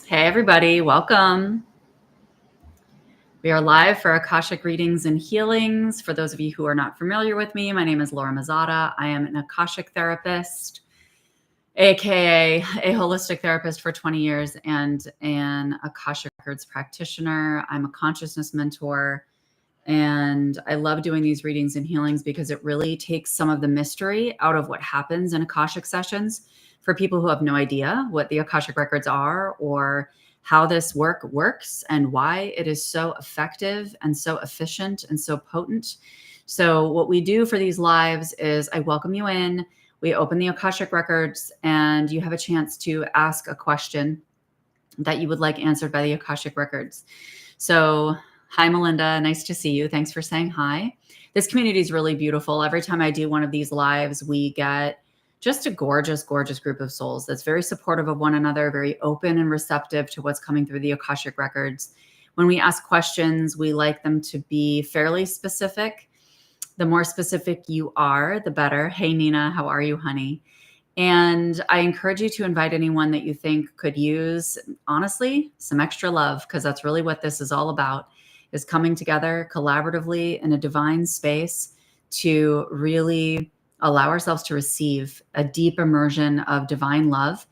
Hey, everybody, welcome. We are live for Akashic readings and healings. For those of you who are not familiar with me, my name is Laura Mazzata. I am an Akashic therapist, aka a holistic therapist for 20 years and an Akashic records practitioner. I'm a consciousness mentor, and I love doing these readings and healings because it really takes some of the mystery out of what happens in Akashic sessions for people who have no idea what the Akashic records are or how this work works and why it is so effective and so efficient and so potent. So what we do for these lives is I welcome you in, we open the Akashic records, and you have a chance to ask a question that you would like answered by the Akashic records. So hi, Melinda. Nice to see you. Thanks for saying hi. This community is really beautiful. Every time I do one of these lives, we get just a gorgeous, gorgeous group of souls that's very supportive of one another, very open and receptive to what's coming through the Akashic records. When we ask questions, we like them to be fairly specific. The more specific you are, the better. Hey, Nina, how are you, honey? And I encourage you to invite anyone that you think could use, honestly, some extra love, because that's really what this is all about, is coming together collaboratively in a divine space to really allow ourselves to receive a deep immersion of divine love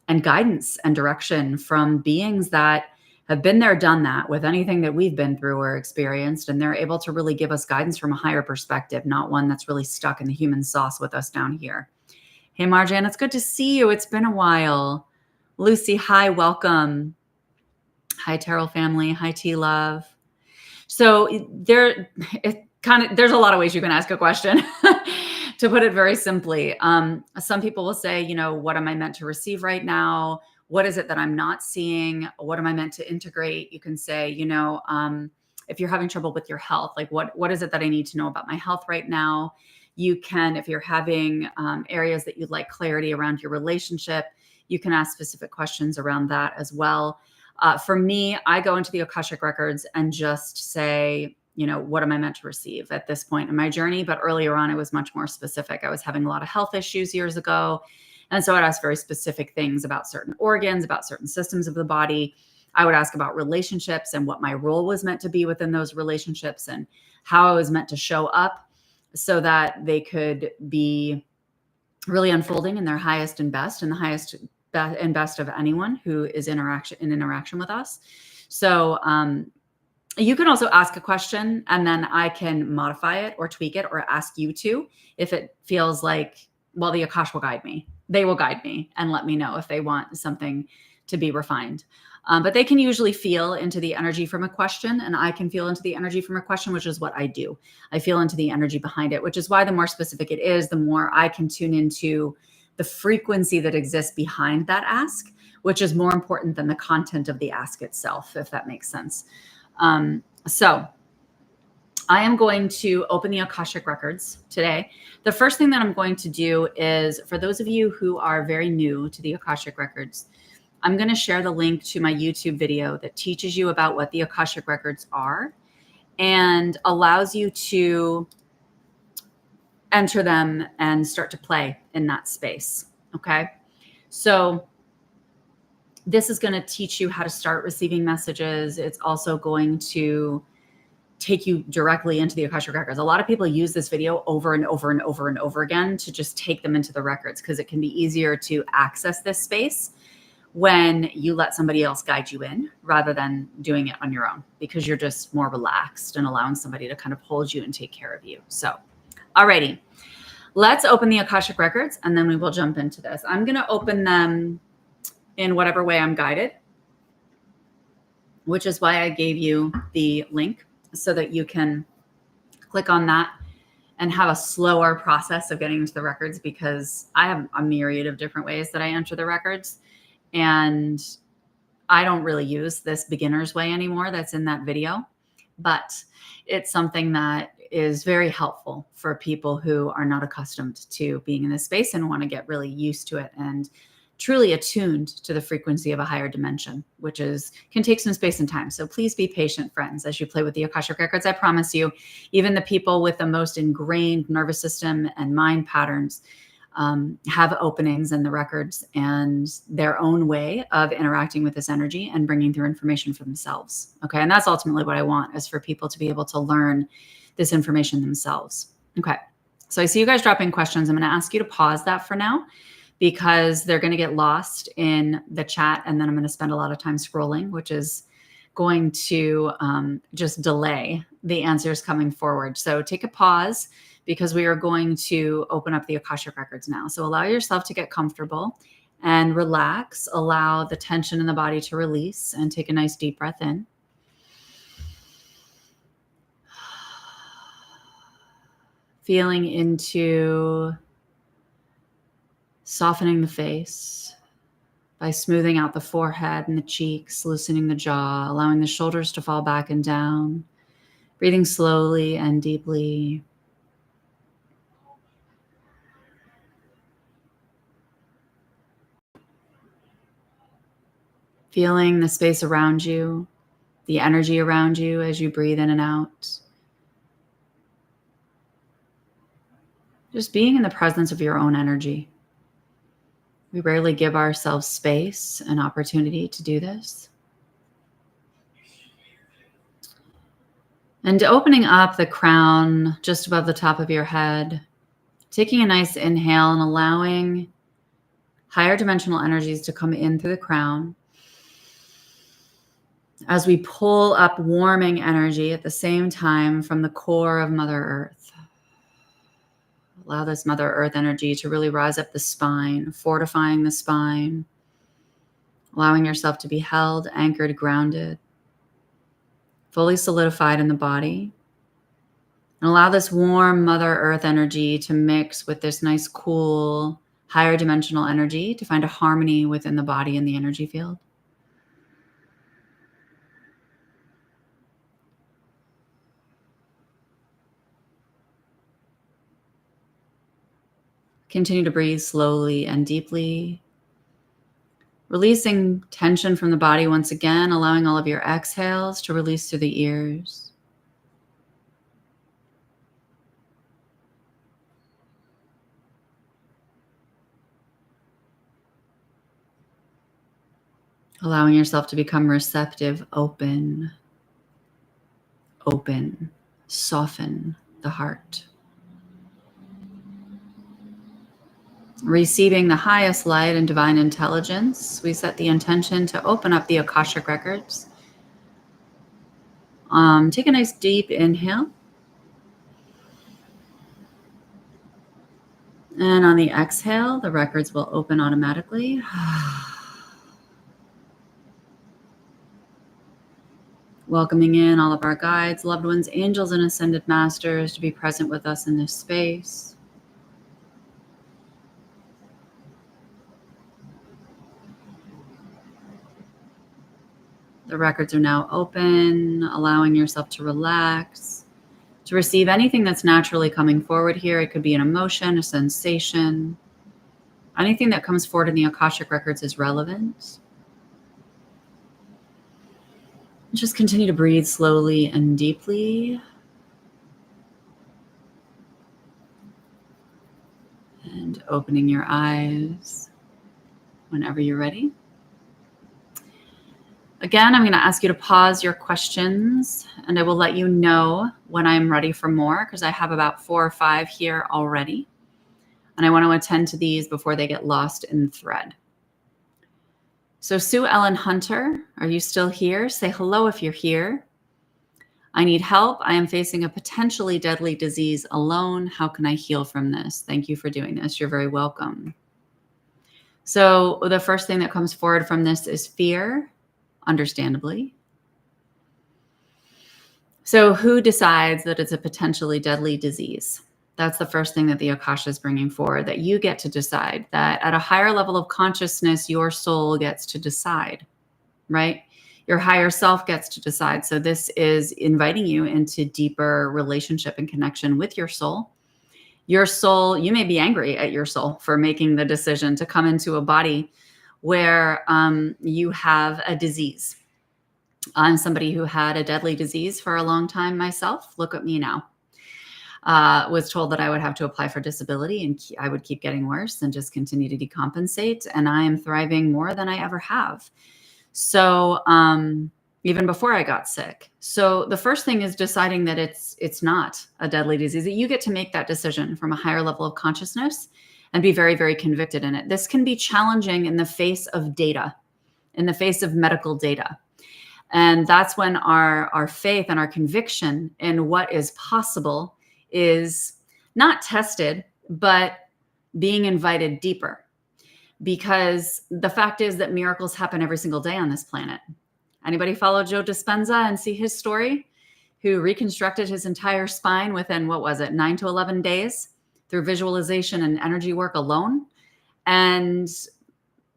and guidance and direction from beings that have been there, done that with anything that we've been through or experienced. And they're able to really give us guidance from a higher perspective, not one that's really stuck in the human sauce with us down here. Hey, Marjan, it's good to see you. It's been a while. Lucy, hi, welcome. Hi, Terrell family. Hi, T-Love. So there's a lot of ways you can ask a question. To put it very simply, some people will say, what am I meant to receive right now? What is it that I'm not seeing? What am I meant to integrate? You can say, if you're having trouble with your health, like what is it that I need to know about my health right now? You can, if you're having areas that you'd like clarity around your relationship, you can ask specific questions around that as well. For me, I go into the Akashic records and just say, what am I meant to receive at this point in my journey? But earlier on, it was much more specific. I was having a lot of health issues years ago. And so I'd ask very specific things about certain organs, about certain systems of the body. I would ask about relationships and what my role was meant to be within those relationships and how I was meant to show up so that they could be really unfolding in their highest and best, and the highest and best of anyone who is in interaction with us. So you can also ask a question and then I can modify it or tweak it or ask you to, if it feels like, well, the Akash will guide me. They will guide me and let me know if they want something to be refined. But they can usually feel into the energy from a question, and I can feel into the energy from a question, which is what I do. I feel into the energy behind it, which is why the more specific it is, the more I can tune into the frequency that exists behind that ask, which is more important than the content of the ask itself, if that makes sense. So I am going to open the Akashic records today. The first thing that I'm going to do is, for those of you who are very new to the Akashic records, I'm going to share the link to my YouTube video that teaches you about what the Akashic records are and allows you to enter them and start to play in that space. Okay. So this is going to teach you how to start receiving messages. It's also going to take you directly into the Akashic records. A lot of people use this video over and over and over and over again to just take them into the records, because it can be easier to access this space when you let somebody else guide you in rather than doing it on your own, because you're just more relaxed and allowing somebody to kind of hold you and take care of you. So, alrighty, let's open the Akashic records and then we will jump into this. I'm going to open them in whatever way I'm guided, which is why I gave you the link so that you can click on that and have a slower process of getting into the records, because I have a myriad of different ways that I enter the records. And I don't really use this beginner's way anymore that's in that video, but it's something that is very helpful for people who are not accustomed to being in this space and want to get really used to it and truly attuned to the frequency of a higher dimension, which can take some space and time. So please be patient, friends, as you play with the Akashic records. I promise you, even the people with the most ingrained nervous system and mind patterns, have openings in the records and their own way of interacting with this energy and bringing through information for themselves. Okay. And that's ultimately what I want, is for people to be able to learn this information themselves. Okay. So I see you guys dropping questions. I'm going to ask you to pause that for now, because they're going to get lost in the chat. And then I'm going to spend a lot of time scrolling, which is going to just delay the answers coming forward. So take a pause, because we are going to open up the Akashic records now. So allow yourself to get comfortable and relax. Allow the tension in the body to release, and take a nice deep breath in. Feeling into softening the face by smoothing out the forehead and the cheeks, loosening the jaw, allowing the shoulders to fall back and down, breathing slowly and deeply. Feeling the space around you, the energy around you as you breathe in and out. Just being in the presence of your own energy. We rarely give ourselves space and opportunity to do this. And opening up the crown just above the top of your head, taking a nice inhale and allowing higher dimensional energies to come in through the crown, as we pull up warming energy at the same time from the core of Mother Earth. Allow this Mother Earth energy to really rise up the spine, fortifying the spine, allowing yourself to be held, anchored, grounded, fully solidified in the body. And allow this warm Mother Earth energy to mix with this nice, cool, higher dimensional energy to find a harmony within the body and the energy field. Continue to breathe slowly and deeply, releasing tension from the body once again, allowing all of your exhales to release through the ears. Allowing yourself to become receptive, open, soften the heart. Receiving the highest light and divine intelligence, we set the intention to open up the Akashic records. Take a nice deep inhale. And on the exhale, the records will open automatically. Welcoming in all of our guides, loved ones, angels, and ascended masters to be present with us in this space. The records are now open, allowing yourself to relax, to receive anything that's naturally coming forward here. It could be an emotion, a sensation. Anything that comes forward in the Akashic records is relevant. Just continue to breathe slowly and deeply. And opening your eyes whenever you're ready. Again, I'm going to ask you to pause your questions, and I will let you know when I'm ready for more, because I have about 4 or 5 here already. And I want to attend to these before they get lost in the thread. So Sue Ellen Hunter, are you still here? Say hello if you're here. I need help. I am facing a potentially deadly disease alone. How can I heal from this? Thank you for doing this. You're very welcome. So the first thing that comes forward from this is fear, understandably. So who decides that it's a potentially deadly disease? That's the first thing that the Akasha is bringing forward, that you get to decide, that at a higher level of consciousness, your soul gets to decide, right? Your higher self gets to decide. So this is inviting you into deeper relationship and connection with your soul. Your soul, you may be angry at your soul for making the decision to come into a body where you have a disease. I'm somebody who had a deadly disease for a long time myself. Look at me now. was told that I would have to apply for disability and I would keep getting worse and just continue to decompensate. And I am thriving more than I ever have. So even before I got sick. So the first thing is deciding that it's not a deadly disease, that you get to make that decision from a higher level of consciousness and be very, very convicted in it. This can be challenging in the face of data, in the face of medical data. And that's when our faith and our conviction in what is possible is not tested, but being invited deeper. Because the fact is that miracles happen every single day on this planet. Anybody follow Joe Dispenza and see his story? Who reconstructed his entire spine within, 9 to 11 days through visualization and energy work alone. And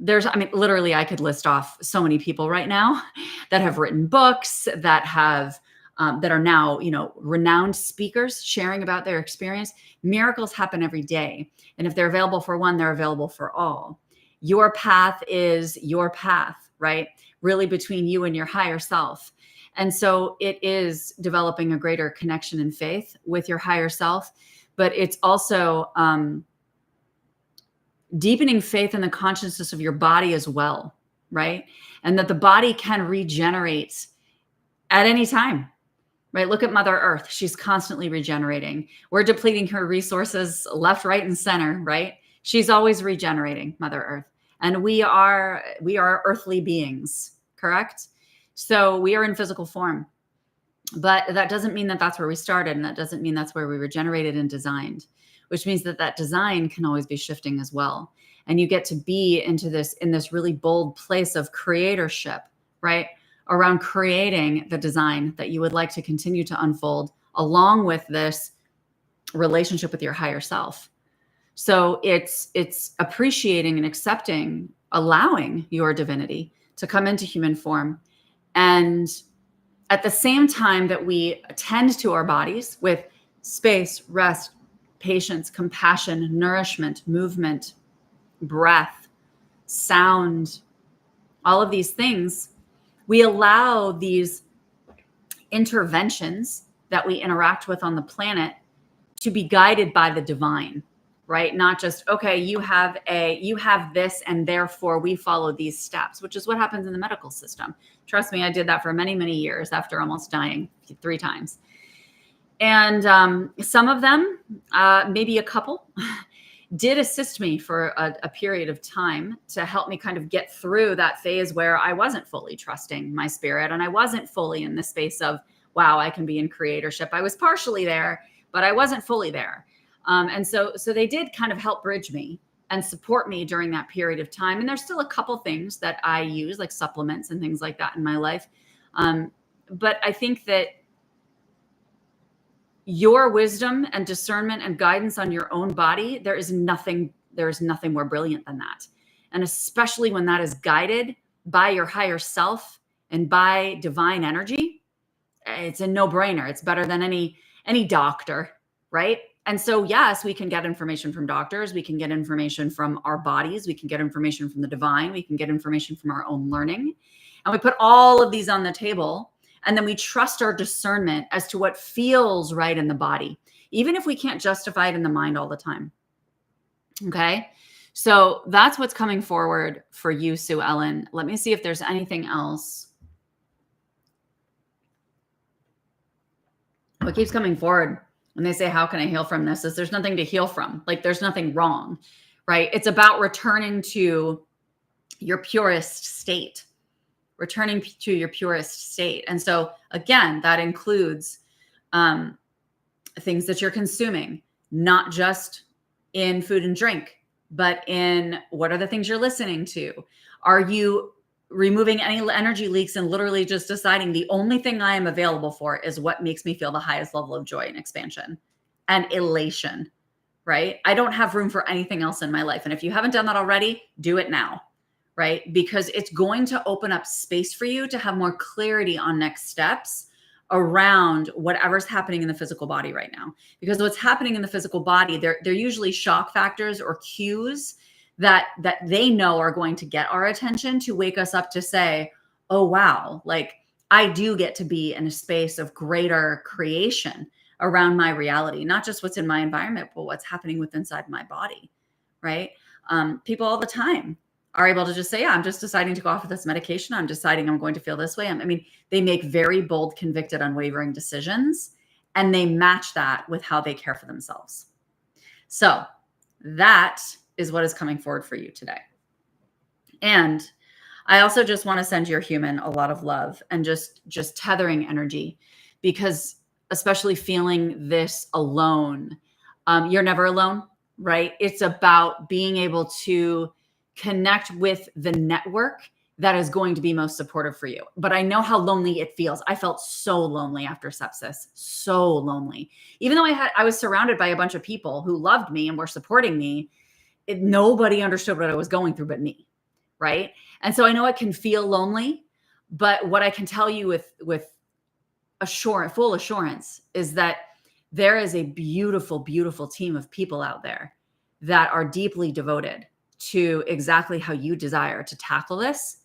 literally, I could list off so many people right now that have written books, that have that are now, renowned speakers sharing about their experience. Miracles happen every day. And if they're available for one, they're available for all. Your path is your path, right? Really between you and your higher self. And so it is developing a greater connection and faith with your higher self, but it's also deepening faith in the consciousness of your body as well, right? And that the body can regenerate at any time, right? Look at Mother Earth. She's constantly regenerating. We're depleting her resources left, right, and center, right? She's always regenerating, Mother Earth. And we are earthly beings, correct? So we are in physical form, but that doesn't mean that that's where we started. And that doesn't mean that's where we were generated and designed, which means that design can always be shifting as well. And you get to be in this really bold place of creatorship, right? Around creating the design that you would like to continue to unfold along with this relationship with your higher self. So it's appreciating and accepting, allowing your divinity to come into human form. And at the same time that we attend to our bodies with space, rest, patience, compassion, nourishment, movement, breath, sound, all of these things, we allow these interventions that we interact with on the planet to be guided by the divine, right? Not just, okay, you have this and therefore we follow these steps, which is what happens in the medical system. Trust me, I did that for many, many years after almost dying 3 times. And some of them, maybe a couple, did assist me for a period of time to help me kind of get through that phase where I wasn't fully trusting my spirit and I wasn't fully in the space of, wow, I can be in creatorship. I was partially there, but I wasn't fully there. And so they did kind of help bridge me and support me during that period of time. And there's still a couple things that I use, like supplements and things like that in my life. But I think that your wisdom and discernment and guidance on your own body, there is nothing more brilliant than that. And especially when that is guided by your higher self and by divine energy, it's a no-brainer. It's better than any doctor, right? And so, yes, we can get information from doctors. We can get information from our bodies. We can get information from the divine. We can get information from our own learning. And we put all of these on the table. And then we trust our discernment as to what feels right in the body, even if we can't justify it in the mind all the time. Okay. So that's what's coming forward for you, Sue Ellen. Let me see if there's anything else. What keeps coming forward when they say, how can I heal from this? Is there's nothing to heal from. Like there's nothing wrong, right? It's about returning to your purest state. Returning to your purest state. And so again, that includes things that you're consuming, not just in food and drink, but in what are the things you're listening to? Are you removing any energy leaks and literally just deciding the only thing I am available for is what makes me feel the highest level of joy and expansion and elation, right? I don't have room for anything else in my life. And if you haven't done that already, do it now. Right? Because it's going to open up space for you to have more clarity on next steps around whatever's happening in the physical body right now. Because what's happening in the physical body, they're usually shock factors or cues that they know are going to get our attention to wake us up to say, oh, wow, like I do get to be in a space of greater creation. around my reality, not just what's in my environment, but what's happening within inside my body, right? People all the time are able to just say, yeah, I'm just deciding to go off of this medication. I'm deciding I'm going to feel this way. I mean, they make very bold, convicted, unwavering decisions, and they match that with how they care for themselves. So that is what is coming forward for you today. And I also just want to send your human a lot of love and just tethering energy, because especially feeling this alone, you're never alone, right? It's about being able to connect with the network that is going to be most supportive for you. But I know how lonely it feels. I felt so lonely after sepsis, so lonely. Even though I was surrounded by a bunch of people who loved me and were supporting me, nobody understood what I was going through but me, right? And so I know it can feel lonely, but what I can tell you with full assurance is that there is a beautiful, beautiful team of people out there that are deeply devoted to exactly how you desire to tackle this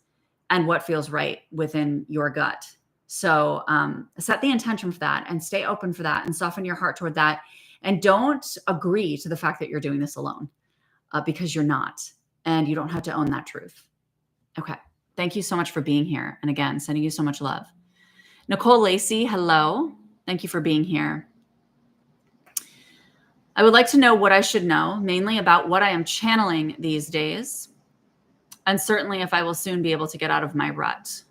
and what feels right within your gut. So set the intention for that and stay open for that and soften your heart toward that. And don't agree to the fact that you're doing this alone, because you're not, and you don't have to own that truth. Okay. Thank you so much for being here. And again, sending you so much love. Nicole Lacey, hello. Thank you for being here. I would like to know what I should know, mainly about what I am channeling these days, and certainly if I will soon be able to get out of my rut.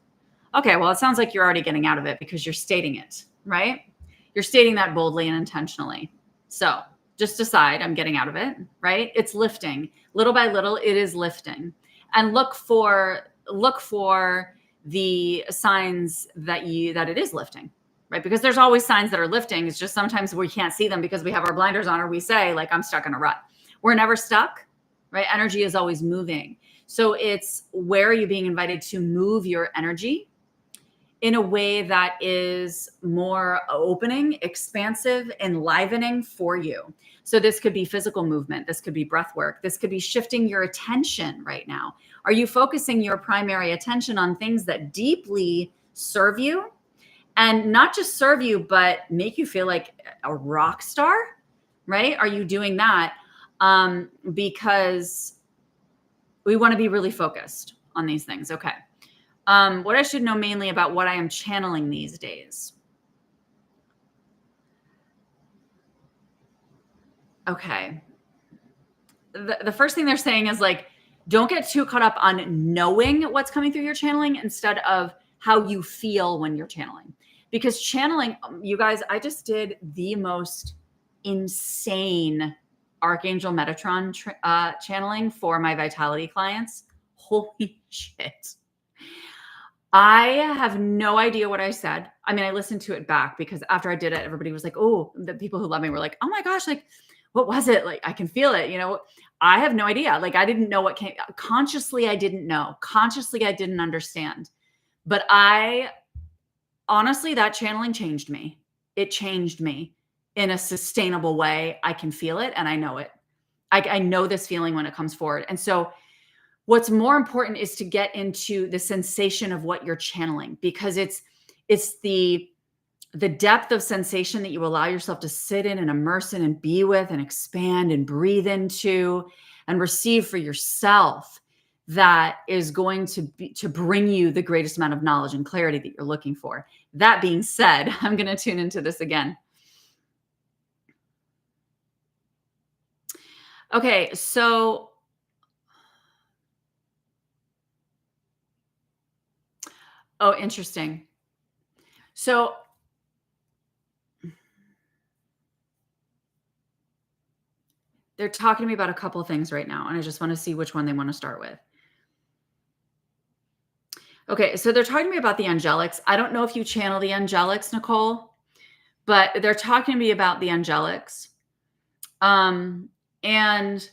Okay, well, it sounds like you're already getting out of it because you're stating it, right? You're stating that boldly and intentionally. So just decide, I'm getting out of it, right? It's lifting. Little by little, it is lifting. And look for the signs that it is lifting, right? Because there's always signs that are lifting. It's just sometimes we can't see them because we have our blinders on, or we say, like, I'm stuck in a rut. We're never stuck, right? Energy is always moving. So it's, where are you being invited to move your energy in a way that is more opening, expansive, enlivening for you? So this could be physical movement. This could be breath work. This could be shifting your attention right now. Are you focusing your primary attention on things that deeply serve you, and not just serve you, but make you feel like a rock star, right? Are you doing that? Because we want to be really focused on these things. Okay. What I should know mainly about what I am channeling these days. Okay. The first thing they're saying is, like, don't get too caught up on knowing what's coming through your channeling instead of how you feel when you're channeling. Because channeling, you guys, I just did the most insane Archangel Metatron channeling for my Vitality clients. Holy shit. I have no idea what I said. I mean, I listened to it back because after I did it, everybody was like, oh, the people who love me were like, oh my gosh, like, what was it? Like, I can feel it. I have no idea. Like, I didn't know what came. Consciously, I didn't know. Consciously, I didn't understand. But honestly, that channeling changed me. It changed me in a sustainable way. I can feel it and I know it. I know this feeling when it comes forward. And so what's more important is to get into the sensation of what you're channeling, because it's the depth of sensation that you allow yourself to sit in and immerse in and be with and expand and breathe into and receive for yourself that is going to bring you the greatest amount of knowledge and clarity that you're looking for. That being said, I'm going to tune into this again. Okay, so oh, interesting. So they're talking to me about a couple of things right now, and I just want to see which one they want to start with. Okay, so they're talking to me about the angelics. I don't know if you channel the angelics, Nicole, but they're talking to me about the angelics. And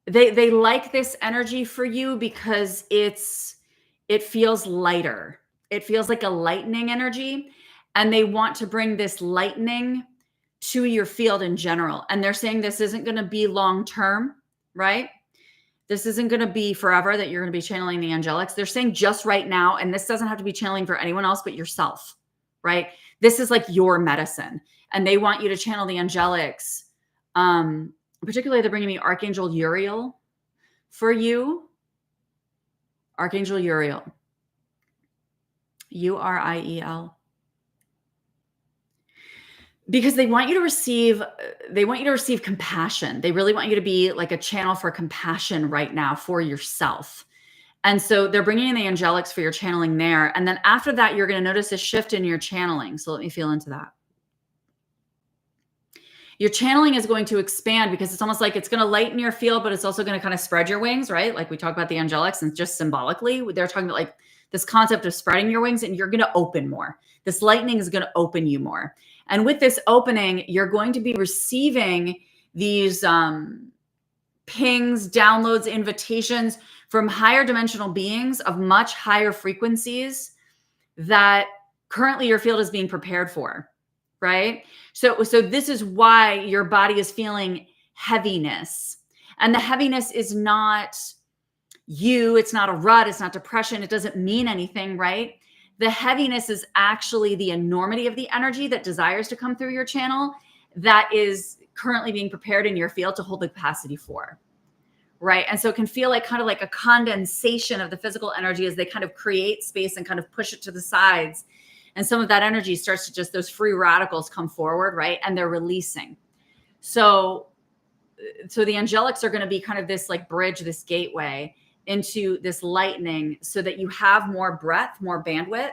they like this energy for you because it feels lighter. It feels like a lightening energy, and they want to bring this lightening to your field in general. And they're saying this isn't going to be long term, right? This isn't going to be forever that you're going to be channeling the angelics. They're saying just right now, and this doesn't have to be channeling for anyone else but yourself, right? This is like your medicine. And they want you to channel the angelics. Particularly, they're bringing me Archangel Uriel for you. Archangel Uriel. Uriel. Because they want you to receive compassion. They really want you to be like a channel for compassion right now for yourself. And so they're bringing in the angelics for your channeling there. And then after that, you're going to notice a shift in your channeling. So let me feel into that. Your channeling is going to expand because it's almost like it's going to lighten your field, but it's also going to kind of spread your wings, right? Like we talk about the angelics, and just symbolically, they're talking about like this concept of spreading your wings, and you're going to open more. This lightning is going to open you more. And with this opening, you're going to be receiving these pings, downloads, invitations from higher dimensional beings of much higher frequencies that currently your field is being prepared for, right? So this is why your body is feeling heaviness. And the heaviness is not you, it's not a rut, it's not depression, it doesn't mean anything, right? The heaviness is actually the enormity of the energy that desires to come through your channel that is currently being prepared in your field to hold the capacity for, right? And so it can feel like kind of like a condensation of the physical energy as they kind of create space and kind of push it to the sides. And some of that energy starts to just, those free radicals come forward, right? And they're releasing. So the angelics are going to be kind of this like bridge, this gateway into this lightning so that you have more breadth, more bandwidth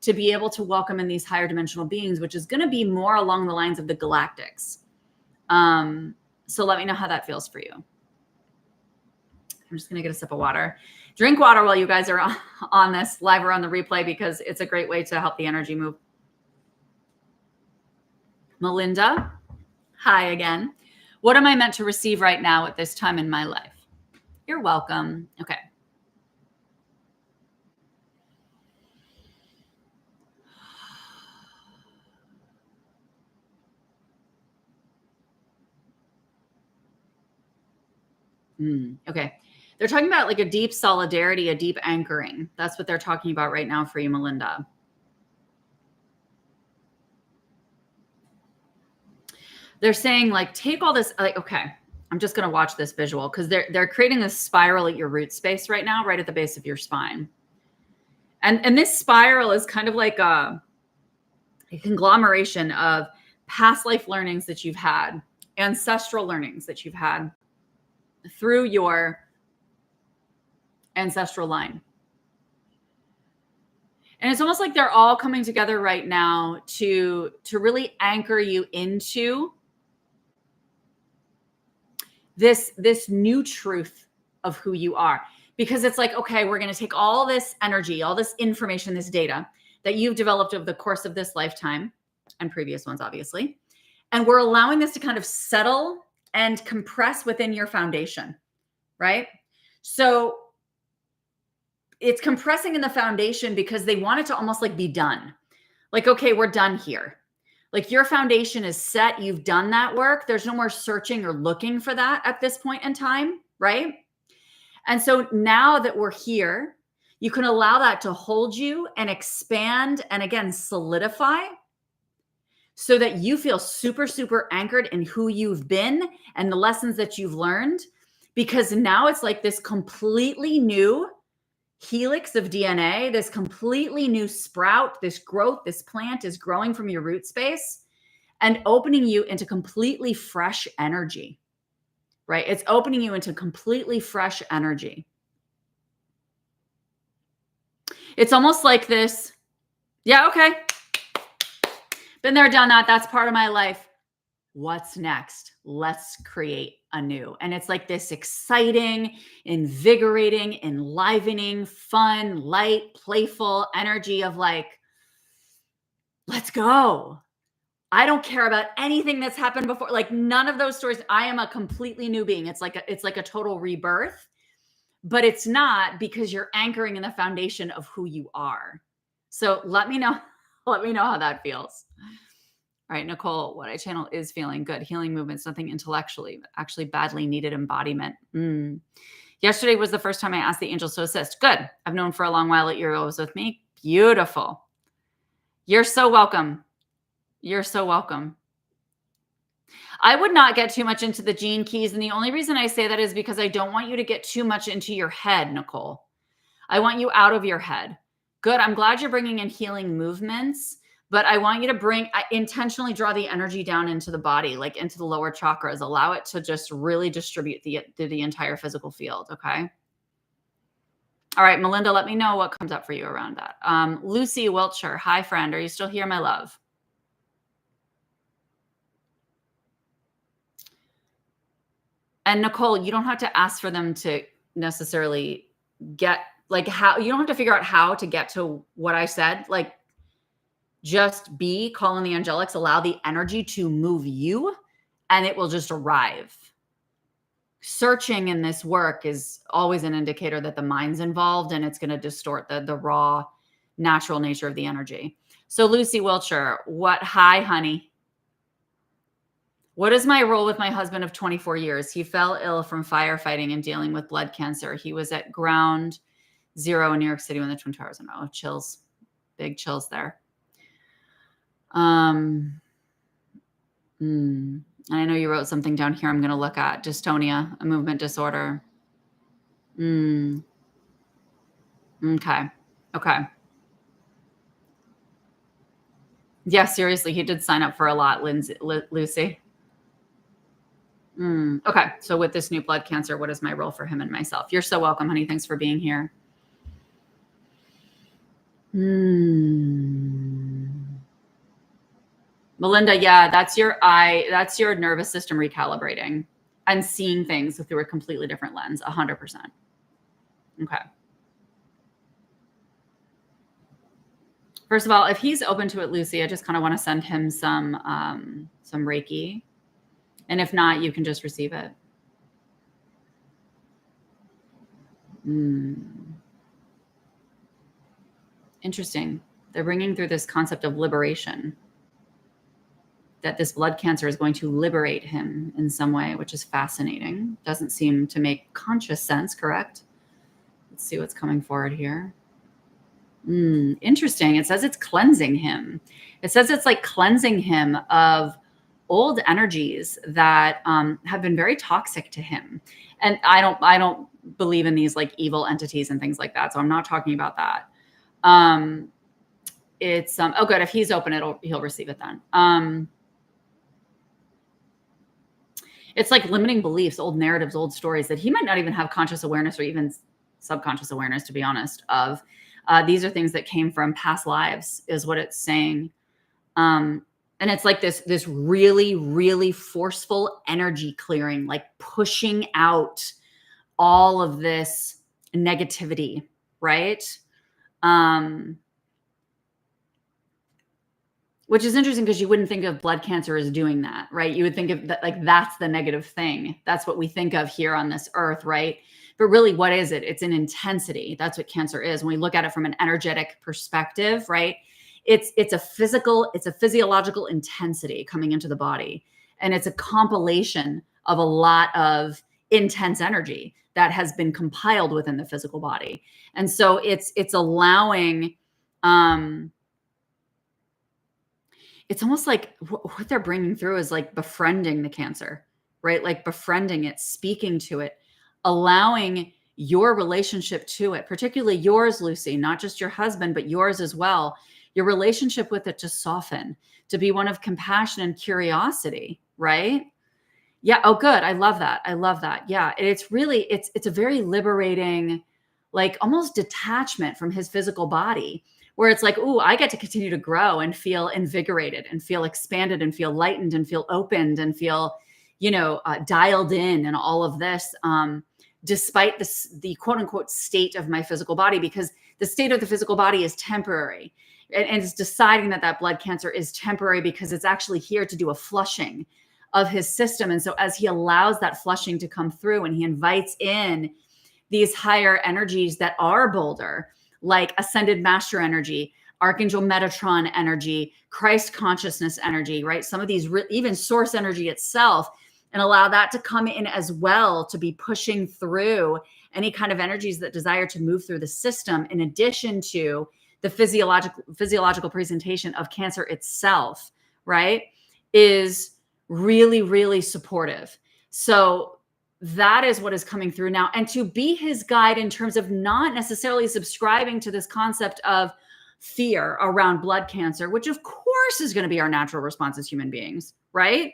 to be able to welcome in these higher dimensional beings, which is going to be more along the lines of the Galactics. So let me know how that feels for you. I'm just going to get a sip of water. Drink water while you guys are on this live or on the replay, because it's a great way to help the energy move. Melinda, hi again. What am I meant to receive right now at this time in my life? You're welcome. Okay. Okay. They're talking about like a deep solidarity, a deep anchoring. That's what they're talking about right now for you, Melinda. They're saying like, take all this, like, okay, I'm just going to watch this visual because they're creating this spiral at your root space right now, right at the base of your spine. And this spiral is kind of like a conglomeration of past life learnings that you've had, ancestral learnings that you've had through your ancestral line. And it's almost like they're all coming together right now to really anchor you into this new truth of who you are. Because it's like, okay, we're going to take all this energy, all this information, this data that you've developed over the course of this lifetime and previous ones, obviously. And we're allowing this to kind of settle and compress within your foundation, right? So it's compressing in the foundation because they want it to almost like be done. Like, okay, we're done here. Like your foundation is set. You've done that work. There's no more searching or looking for that at this point in time, right? And so now that we're here, you can allow that to hold you and expand and again, solidify so that you feel super, super anchored in who you've been and the lessons that you've learned. Because now it's like this completely new helix of DNA, this completely new sprout, this growth, this plant is growing from your root space and opening you into completely fresh energy, right? It's opening you into completely fresh energy. It's almost like this. Yeah, okay. Been there, done that. That's part of my life. What's next? Let's create anew. And it's like this exciting, invigorating, enlivening, fun, light, playful energy of like, let's go. I don't care about anything that's happened before. Like none of those stories. I am a completely new being. It's like a total rebirth, but it's not, because you're anchoring in the foundation of who you are. So let me know how that feels. All right, Nicole, what I channel is feeling good. Healing movements, nothing intellectually, but actually badly needed embodiment. Yesterday was the first time I asked the angels to assist. Good. I've known for a long while that you're always with me. Beautiful. You're so welcome. You're so welcome. I would not get too much into the gene keys. And the only reason I say that is because I don't want you to get too much into your head, Nicole. I want you out of your head. Good. I'm glad you're bringing in healing movements, but I want you to intentionally draw the energy down into the body, like into the lower chakras. Allow it to just really distribute through the entire physical field. Okay. All right, Melinda, let me know what comes up for you around that. Lucy Wiltshire. Hi, friend. Are you still here, my love? And Nicole, you don't have to ask for them to necessarily get like how you don't have to figure out how to get to what I said. Like just call in the angelics, allow the energy to move you, and it will just arrive. Searching in this work is always an indicator that the mind's involved and it's going to distort the raw, natural nature of the energy. So Lucy Wiltshire, hi, honey. What is my role with my husband of 24 years? He fell ill from firefighting and dealing with blood cancer. He was at ground zero in New York City when the Twin Towers went out. Chills, big chills there. I know you wrote something down here I'm going to look at. Dystonia, a movement disorder. Okay. Yeah, seriously, he did sign up for a lot, Lucy. Okay. So with this new blood cancer, what is my role for him and myself? You're so welcome, honey. Thanks for being here. Melinda, yeah, that's your nervous system recalibrating and seeing things through a completely different lens, 100%. Okay. First of all, if he's open to it, Lucy, I just kind of want to send him some Reiki. And if not, you can just receive it. Interesting. They're bringing through this concept of liberation, that this blood cancer is going to liberate him in some way, which is fascinating. Doesn't seem to make conscious sense, correct? Let's see what's coming forward here. Interesting. It says it's cleansing him. It says it's like cleansing him of old energies that have been very toxic to him. And I don't believe in these like evil entities and things like that. So I'm not talking about that. It's oh good. If he's open, he'll receive it then. It's like limiting beliefs, old narratives, old stories that he might not even have conscious awareness or even subconscious awareness, to be honest, of. These are things that came from past lives, is what it's saying. And it's like this really, really forceful energy clearing, like pushing out all of this negativity, right? Which is interesting because you wouldn't think of blood cancer as doing that, right? You would think of that, like that's the negative thing. That's what we think of here on this earth, right? But really, what is it? It's an intensity. That's what cancer is. When we look at it from an energetic perspective, right? It's a physiological intensity coming into the body. And it's a compilation of a lot of intense energy that has been compiled within the physical body. And so it's allowing, it's almost like what they're bringing through is like befriending the cancer, right? Like befriending it, speaking to it, allowing your relationship to it, particularly yours, Lucy, not just your husband, but yours as well, your relationship with it to soften, to be one of compassion and curiosity, right? Yeah. Oh, good. I love that. Yeah. It's really, it's a very liberating, like almost detachment from his physical body, where it's like, ooh, I get to continue to grow and feel invigorated and feel expanded and feel lightened and feel opened and feel, dialed in and all of this, despite the quote unquote state of my physical body, because the state of the physical body is temporary. And it's deciding that blood cancer is temporary because it's actually here to do a flushing of his system. And so as he allows that flushing to come through and he invites in these higher energies that are bolder, like ascended master energy, Archangel Metatron energy, Christ consciousness energy, right? Some of these, even source energy itself, and allow that to come in as well, to be pushing through any kind of energies that desire to move through the system, in addition to the physiological presentation of cancer itself, right, is really, really supportive. So that is what is coming through now. And to be his guide in terms of not necessarily subscribing to this concept of fear around blood cancer, which of course is going to be our natural response as human beings, right?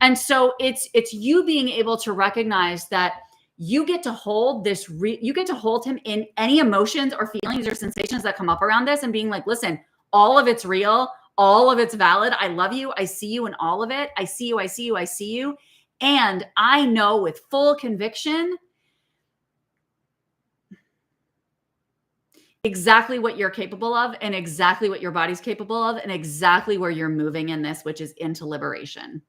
And so it's you being able to recognize that you get to hold this, you get to hold him in any emotions or feelings or sensations that come up around this and being like, listen, all of it's real. All of it's valid. I love you. I see you in all of it. I see you. I see you. I see you. And I know with full conviction exactly what you're capable of and exactly what your body's capable of and exactly where you're moving in this, which is into liberation.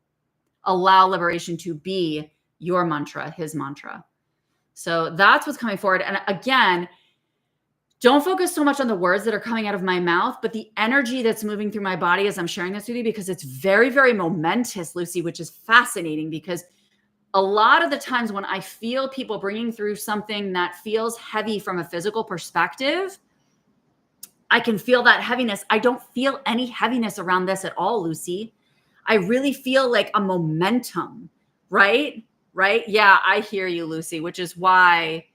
Allow liberation to be your mantra, his mantra. So that's what's coming forward. And again, don't focus so much on the words that are coming out of my mouth, but the energy that's moving through my body as I'm sharing this with you, because it's very, very momentous, Lucy, which is fascinating because a lot of the times when I feel people bringing through something that feels heavy from a physical perspective, I can feel that heaviness. I don't feel any heaviness around this at all, Lucy. I really feel like a momentum, right? Right? Yeah, I hear you, Lucy, which is why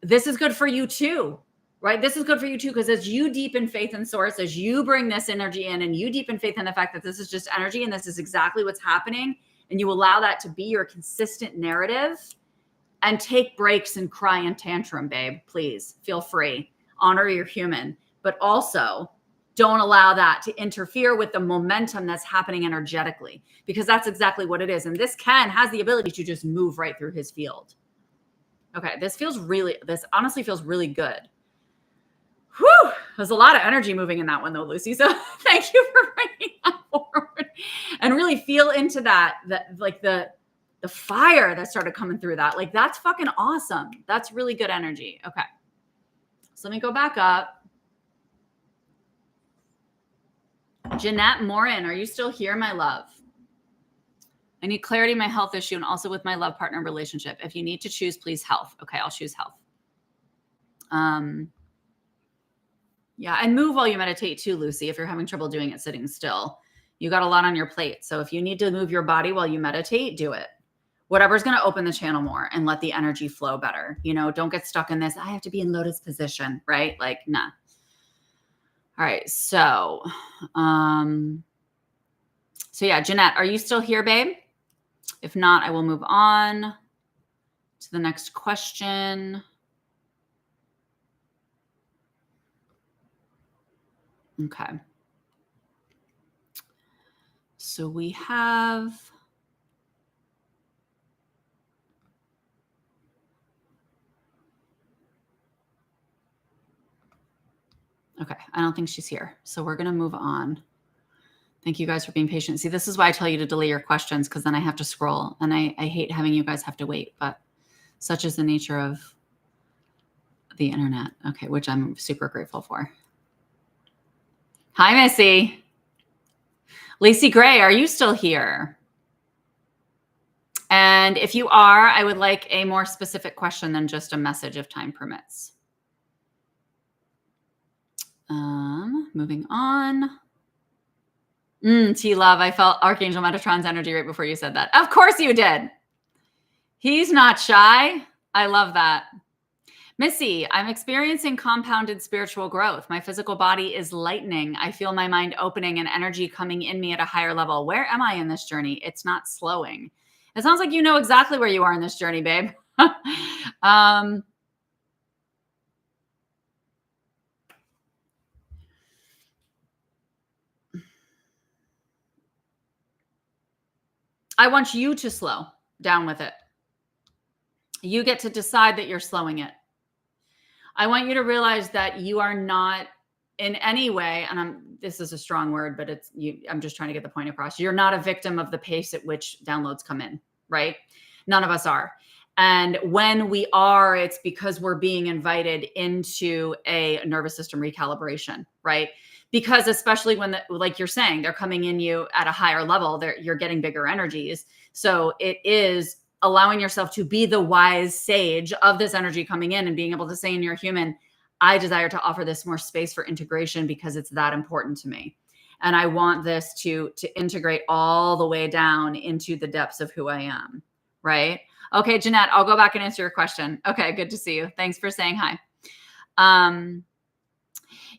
this is good for you too, right? This is good for you too, because as you deepen faith in source, as you bring this energy in and you deepen faith in the fact that this is just energy and this is exactly what's happening, and you allow that to be your consistent narrative and take breaks and cry and tantrum, babe, please feel free. Honor your human, but also don't allow that to interfere with the momentum that's happening energetically, because that's exactly what it is. And this has the ability to just move right through his field. Okay, this honestly feels really good. Whew, there's a lot of energy moving in that one though, Lucy. So thank you for bringing that forward and really feel into that like the fire that started coming through that. Like that's fucking awesome. That's really good energy. Okay. So let me go back up. Jeanette Morin, are you still here, my love? I need clarity in my health issue and also with my love partner relationship. If you need to choose, please health. Okay, I'll choose health. Yeah, and move while you meditate too, Lucy, if you're having trouble doing it sitting still. You got a lot on your plate. So if you need to move your body while you meditate, do it. Whatever's going to open the channel more and let the energy flow better. You know, don't get stuck in this, I have to be in lotus position, right? Like, nah. All right, so yeah, Jeanette, are you still here, babe? If not, I will move on to the next question. Okay. So we have, okay, I don't think she's here. So we're going to move on. Thank you guys for being patient. See, this is why I tell you to delay your questions, because then I have to scroll and I hate having you guys have to wait, but such is the nature of the internet. Okay, which I'm super grateful for. Hi, Missy. Lacey Gray, are you still here? And if you are, I would like a more specific question than just a message if time permits. Moving on. T-Love, I felt Archangel Metatron's energy right before you said that. Of course you did. He's not shy. I love that. Missy, I'm experiencing compounded spiritual growth. My physical body is lightening. I feel my mind opening and energy coming in me at a higher level. Where am I in this journey? It's not slowing. It sounds like you know exactly where you are in this journey, babe. I want you to slow down with it. You get to decide that you're slowing it. I want you to realize that you are not in any way, and this is a strong word, but I'm just trying to get the point across. You're not a victim of the pace at which downloads come in, right? None of us are. And when we are, it's because we're being invited into a nervous system recalibration, right? Because especially when, like you're saying, they're coming in you at a higher level, you're getting bigger energies. So it is allowing yourself to be the wise sage of this energy coming in and being able to say in your human, I desire to offer this more space for integration because it's that important to me. And I want this to integrate all the way down into the depths of who I am, right? Okay, Jeanette, I'll go back and answer your question. Okay, good to see you. Thanks for saying hi.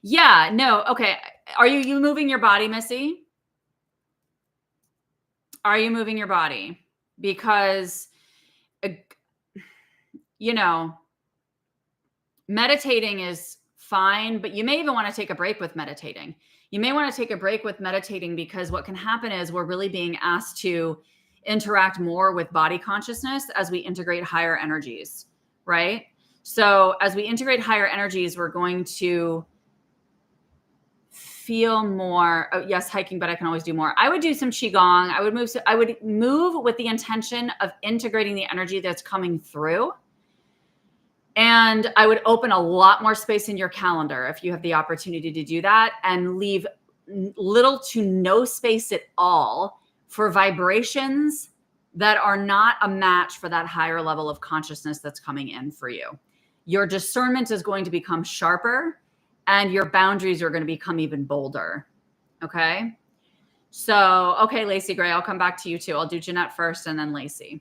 Yeah, no, okay. Are you moving your body, Missy? Are you moving your body? Because, meditating is fine, but you may even want to take a break with meditating. You may want to take a break with meditating because what can happen is we're really being asked to interact more with body consciousness as we integrate higher energies, right? So as we integrate higher energies, we're going to feel more. Oh, yes, hiking, but I can always do more. I would do some qigong. I would move with the intention of integrating the energy that's coming through. And I would open a lot more space in your calendar if you have the opportunity to do that, and leave little to no space at all for vibrations that are not a match for that higher level of consciousness that's coming in for you. Your discernment is going to become sharper and your boundaries are going to become even bolder. Okay. So, okay, Lacey Gray, I'll come back to you too. I'll do Jeanette first and then Lacey.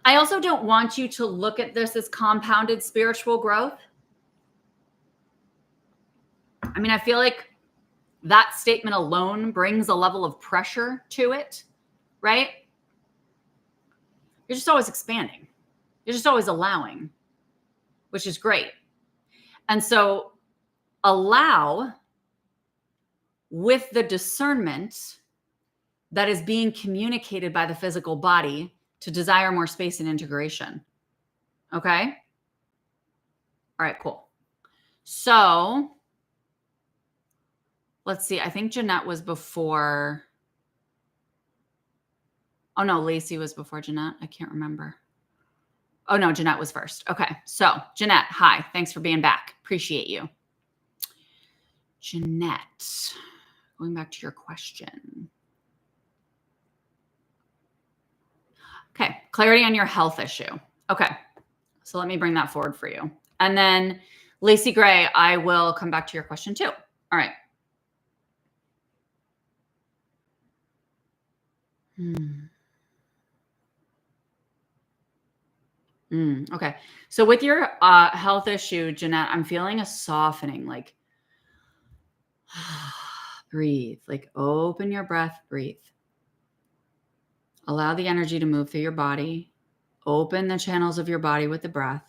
I also don't want you to look at this as compounded spiritual growth. I mean, I feel like that statement alone brings a level of pressure to it, right? You're just always expanding. You're just always allowing, which is great. And so allow with the discernment that is being communicated by the physical body to desire more space and integration. Okay? All right, cool. So let's see. I think Jeanette was before. Oh, no, Lacey was before Jeanette. I can't remember. Oh, no, Jeanette was first. Okay. So Jeanette, hi. Thanks for being back. Appreciate you. Jeanette, going back to your question. Okay. Clarity on your health issue. Okay. So let me bring that forward for you. And then Lacey Gray, I will come back to your question too. All right. Okay. So with your health issue, Jeanette, I'm feeling a softening, like breathe, like open your breath, breathe. Allow the energy to move through your body. Open the channels of your body with the breath.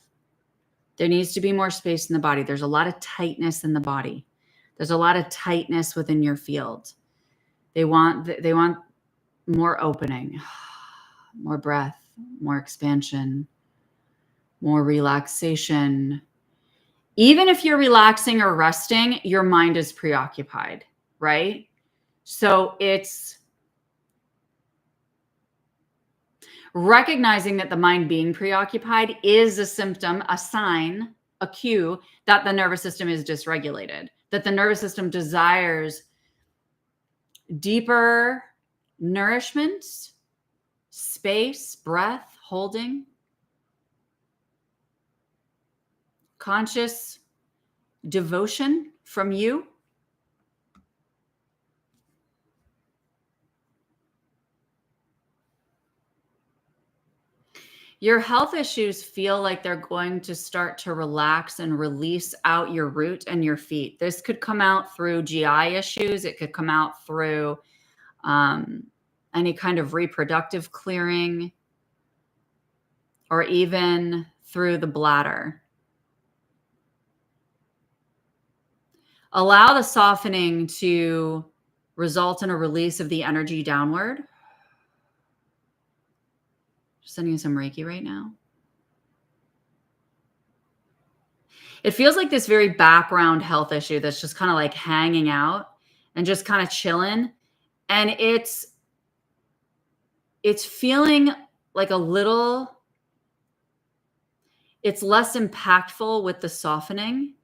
There needs to be more space in the body. There's a lot of tightness in the body. There's a lot of tightness within your field. They want more opening, more breath, more expansion, more relaxation. Even if you're relaxing or resting, your mind is preoccupied, right? So it's recognizing that the mind being preoccupied is a symptom, a sign, a cue that the nervous system is dysregulated, that the nervous system desires deeper nourishment, space, breath, holding, conscious devotion from you. Your health issues feel like they're going to start to relax and release out your root and your feet. This could come out through GI issues. It could come out through any kind of reproductive clearing, or even through the bladder. Allow the softening to result in a release of the energy downward. Just sending you some Reiki right now. It feels like this very background health issue that's just kind of like hanging out and just kind of chilling. And it's feeling like it's less impactful with the softening.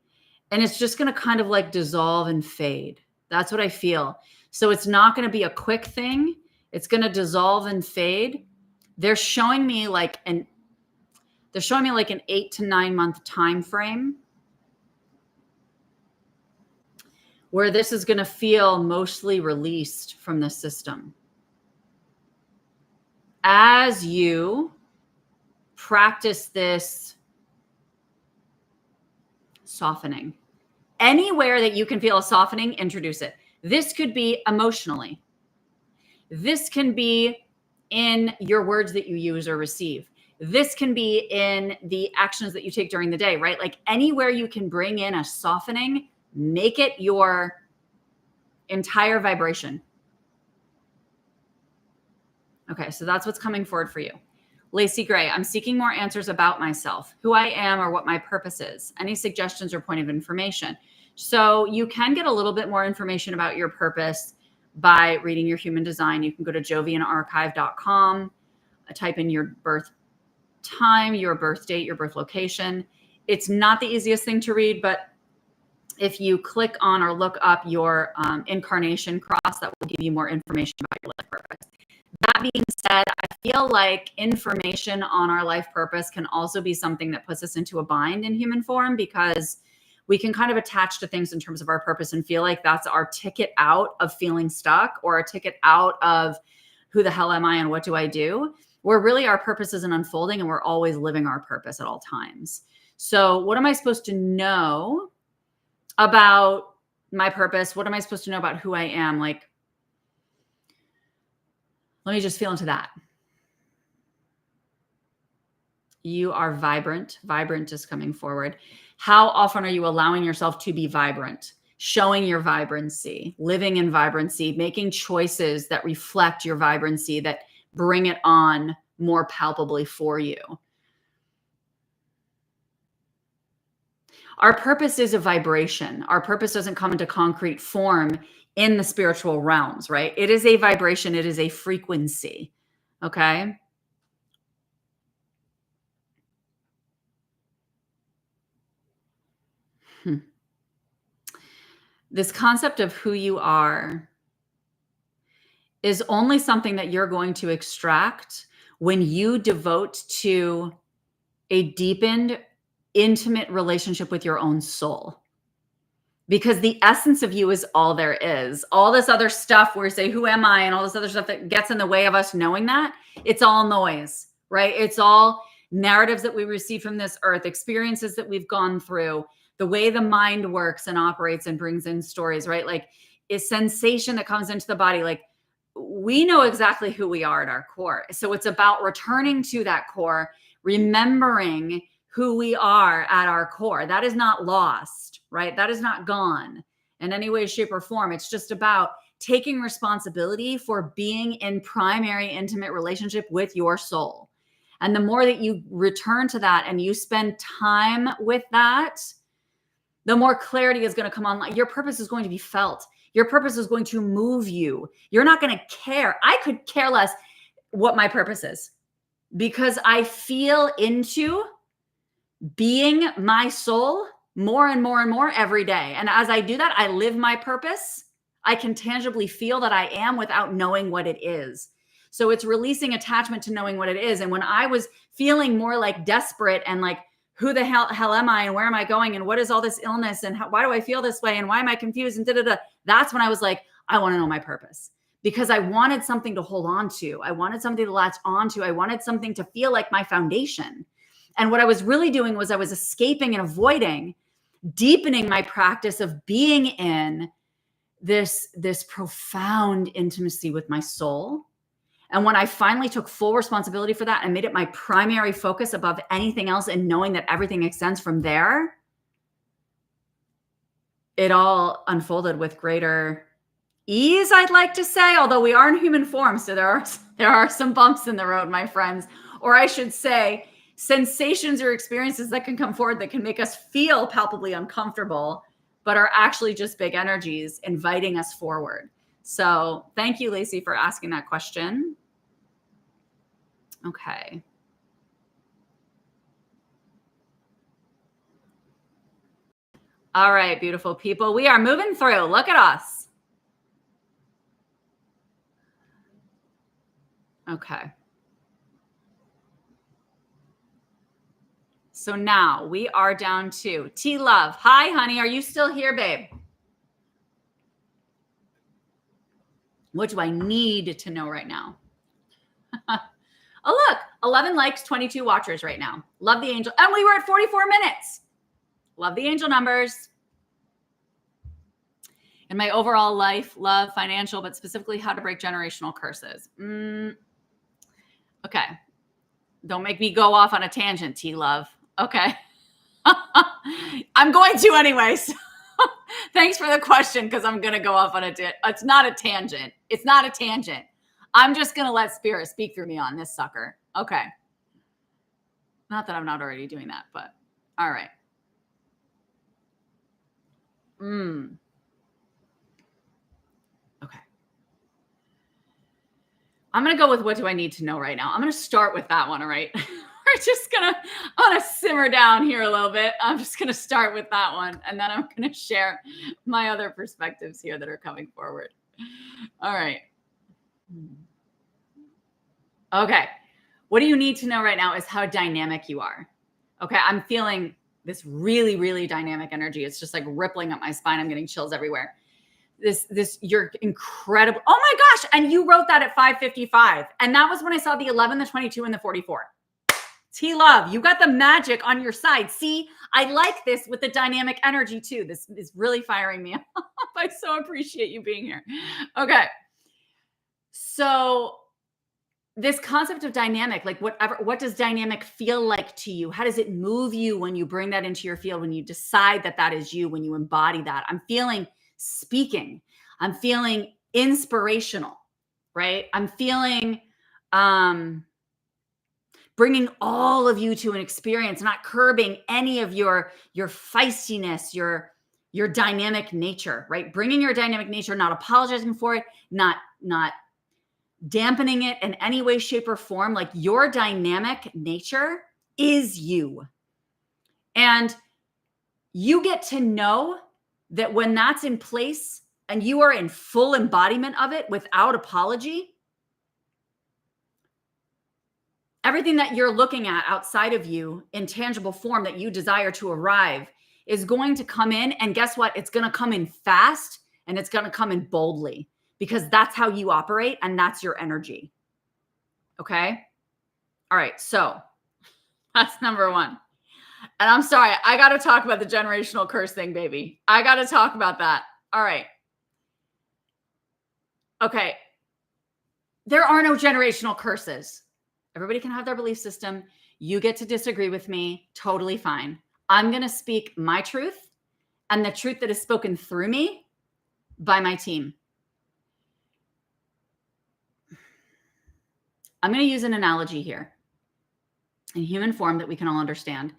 And it's just going to kind of like dissolve and fade. That's what I feel. So it's not going to be a quick thing. It's going to dissolve and fade. They're showing me like They're showing me like an 8 to 9 month time frame where this is going to feel mostly released from the system. As you practice this softening, anywhere that you can feel a softening, introduce it. This could be emotionally. This can be in your words that you use or receive. This can be in the actions that you take during the day, right? Like anywhere you can bring in a softening, make it your entire vibration. Okay, so that's what's coming forward for you. Lacey Gray, I'm seeking more answers about myself, who I am or what my purpose is. Any suggestions or point of information? So you can get a little bit more information about your purpose by reading your human design. You can go to jovianarchive.com, type in your birth time, your birth date, your birth location. It's not the easiest thing to read, but if you click on or look up your incarnation cross, that will give you more information about your life purpose. That being said, I feel like information on our life purpose can also be something that puts us into a bind in human form, because we can kind of attach to things in terms of our purpose and feel like that's our ticket out of feeling stuck, or a ticket out of who the hell am I and what do I do, where really our purpose isn't unfolding and we're always living our purpose at all times. So what am I supposed to know about my purpose? What am I supposed to know about who I am? Like, let me just feel into that. You are vibrant. Vibrant is coming forward. How often are you allowing yourself to be vibrant? Showing your vibrancy, living in vibrancy, making choices that reflect your vibrancy, that bring it on more palpably for you. Our purpose is a vibration. Our purpose doesn't come into concrete form in the spiritual realms, right? It is a vibration. It is a frequency. Okay. This concept of who you are is only something that you're going to extract when you devote to a deepened, intimate relationship with your own soul. Because the essence of you is all there is. All this other stuff where you say, who am I? And all this other stuff that gets in the way of us knowing that, it's all noise, right? It's all narratives that we receive from this earth, experiences that we've gone through, the way the mind works and operates and brings in stories, right? Like a sensation that comes into the body. Like we know exactly who we are at our core. So it's about returning to that core, remembering who we are at our core. That is not lost, right? That is not gone in any way, shape, or form. It's just about taking responsibility for being in primary intimate relationship with your soul. And the more that you return to that and you spend time with that, the more clarity is going to come on. Your purpose is going to be felt. Your purpose is going to move you. You're not going to care. I could care less what my purpose is, because I feel into being my soul more and more and more every day. And as I do that, I live my purpose. I can tangibly feel that I am without knowing what it is. So it's releasing attachment to knowing what it is. And when I was feeling more like desperate and like, who the hell am I and where am I going and what is all this illness and why do I feel this way and why am I confused and da-da-da, that's when I was like, I want to know my purpose, because I wanted something to hold on to. I wanted something to latch onto. I wanted something to feel like my foundation. And what I was really doing was I was escaping and avoiding deepening my practice of being in this profound intimacy with my soul. And when I finally took full responsibility for that and made it my primary focus above anything else, and knowing that everything extends from there, it all unfolded with greater ease, I'd like to say, although we are in human form. So there are some bumps in the road, my friends, or I should say sensations or experiences that can come forward that can make us feel palpably uncomfortable, but are actually just big energies inviting us forward. So thank you, Lacey, for asking that question. Okay. All right, beautiful people. We are moving through. Look at us. Okay. So now we are down to T Love. Hi, honey. Are you still here, babe? What do I need to know right now? Oh, look, 11 likes, 22 watchers right now. Love the angel. And we were at 44 minutes. Love the angel numbers. In my overall life, love, financial, but specifically how to break generational curses. Okay. Don't make me go off on a tangent, T-Love. Okay. I'm going to anyways. Thanks for the question, because I'm going to go off on it's not a tangent. It's not a tangent. I'm just going to let spirit speak through me on this sucker. Okay. Not that I'm not already doing that, but all right. Okay. I'm going to go with what do I need to know right now? I'm going to start with that one, all right? I'm going to simmer down here a little bit. I'm just going to start with that one. And then I'm going to share my other perspectives here that are coming forward. All right. Okay. What do you need to know right now is how dynamic you are. Okay. I'm feeling this really, really dynamic energy. It's just like rippling up my spine. I'm getting chills everywhere. You're incredible. Oh my gosh. And you wrote that at 5:55. And that was when I saw the 11, the 22, and the 44. T-Love, you got the magic on your side. See, I like this with the dynamic energy too. This is really firing me up. I so appreciate you being here. Okay. So this concept of dynamic, like what does dynamic feel like to you? How does it move you when you bring that into your field, when you decide that that is you, when you embody that? I'm feeling speaking. I'm feeling inspirational, right? I'm feeling, bringing all of you to an experience, not curbing any of your feistiness, your dynamic nature, right? Bringing your dynamic nature, not apologizing for it, not dampening it in any way, shape, or form. Like your dynamic nature is you. And you get to know that when that's in place and you are in full embodiment of it without apology, everything that you're looking at outside of you in tangible form that you desire to arrive is going to come in. And guess what? It's going to come in fast and it's going to come in boldly because that's how you operate and that's your energy. Okay. All right. So that's number one. And I'm sorry, I got to talk about the generational curse thing, baby. I got to talk about that. All right. Okay. There are no generational curses. Everybody can have their belief system. You get to disagree with me. Totally fine. I'm going to speak my truth and the truth that is spoken through me by my team. I'm going to use an analogy here in human form that we can all understand,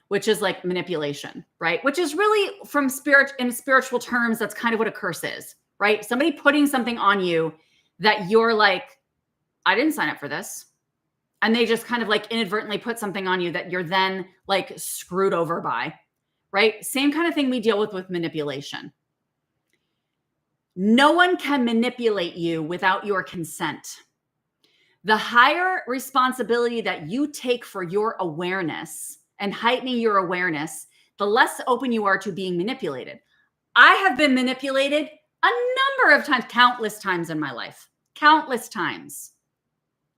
which is like manipulation, right? Which is really in spiritual terms, that's kind of what a curse is, right? Somebody putting something on you that you're like, I didn't sign up for this. And they just kind of like inadvertently put something on you that you're then like screwed over by, right? Same kind of thing we deal with manipulation. No one can manipulate you without your consent. The higher responsibility that you take for your awareness and heightening your awareness, the less open you are to being manipulated. I have been manipulated a number of times, countless times in my life, countless times.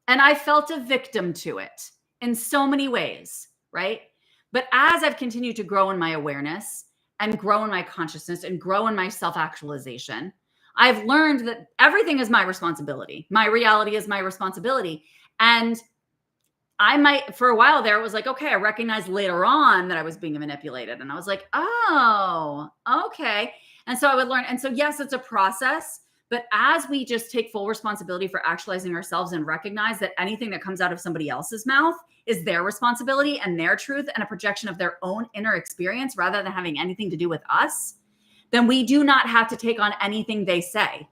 And I felt a victim to it in so many ways, right? But as I've continued to grow in my awareness and grow in my consciousness and grow in my self-actualization, I've learned that everything is my responsibility. My reality is my responsibility. And for a while there, it was like, okay, I recognized later on that I was being manipulated. And I was like, oh, okay. And so I would learn. And so, yes, it's a process. But as we just take full responsibility for actualizing ourselves and recognize that anything that comes out of somebody else's mouth is their responsibility and their truth and a projection of their own inner experience rather than having anything to do with us, then we do not have to take on anything they say,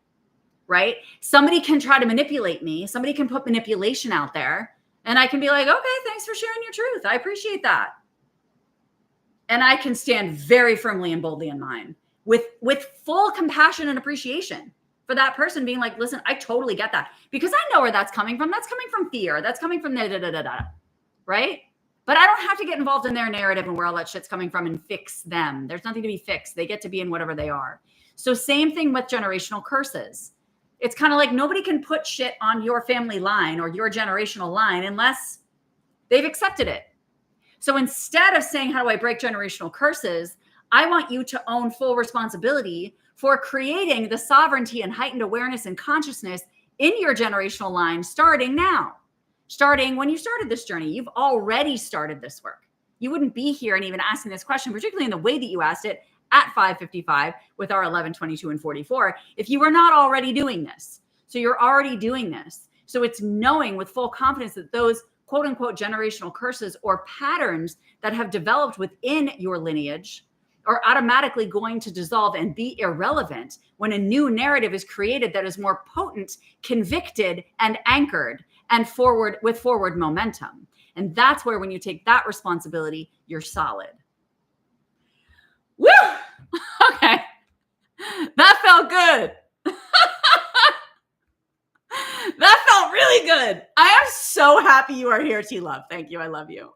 right? Somebody can try to manipulate me. Somebody can put manipulation out there and I can be like, okay, thanks for sharing your truth. I appreciate that. And I can stand very firmly and boldly in mine with full compassion and appreciation for that person being like, listen, I totally get that because I know where that's coming from. That's coming from fear. That's coming from right? But I don't have to get involved in their narrative and where all that shit's coming from and fix them. There's nothing to be fixed. They get to be in whatever they are. So same thing with generational curses. It's kind of like nobody can put shit on your family line or your generational line unless they've accepted it. So instead of saying, how do I break generational curses? I want you to own full responsibility for creating the sovereignty and heightened awareness and consciousness in your generational line starting now. Starting when you started this journey, you've already started this work. You wouldn't be here and even asking this question, particularly in the way that you asked it at 5:55 with our 11, 22, and 44, if you were not already doing this. So you're already doing this. So it's knowing with full confidence that those quote unquote generational curses or patterns that have developed within your lineage are automatically going to dissolve and be irrelevant when a new narrative is created that is more potent, convicted, and anchored and forward with forward momentum. And that's where when you take that responsibility, you're solid. Woo! Okay. That felt good. That felt really good. I am so happy you are here, T-Love. Thank you. I love you.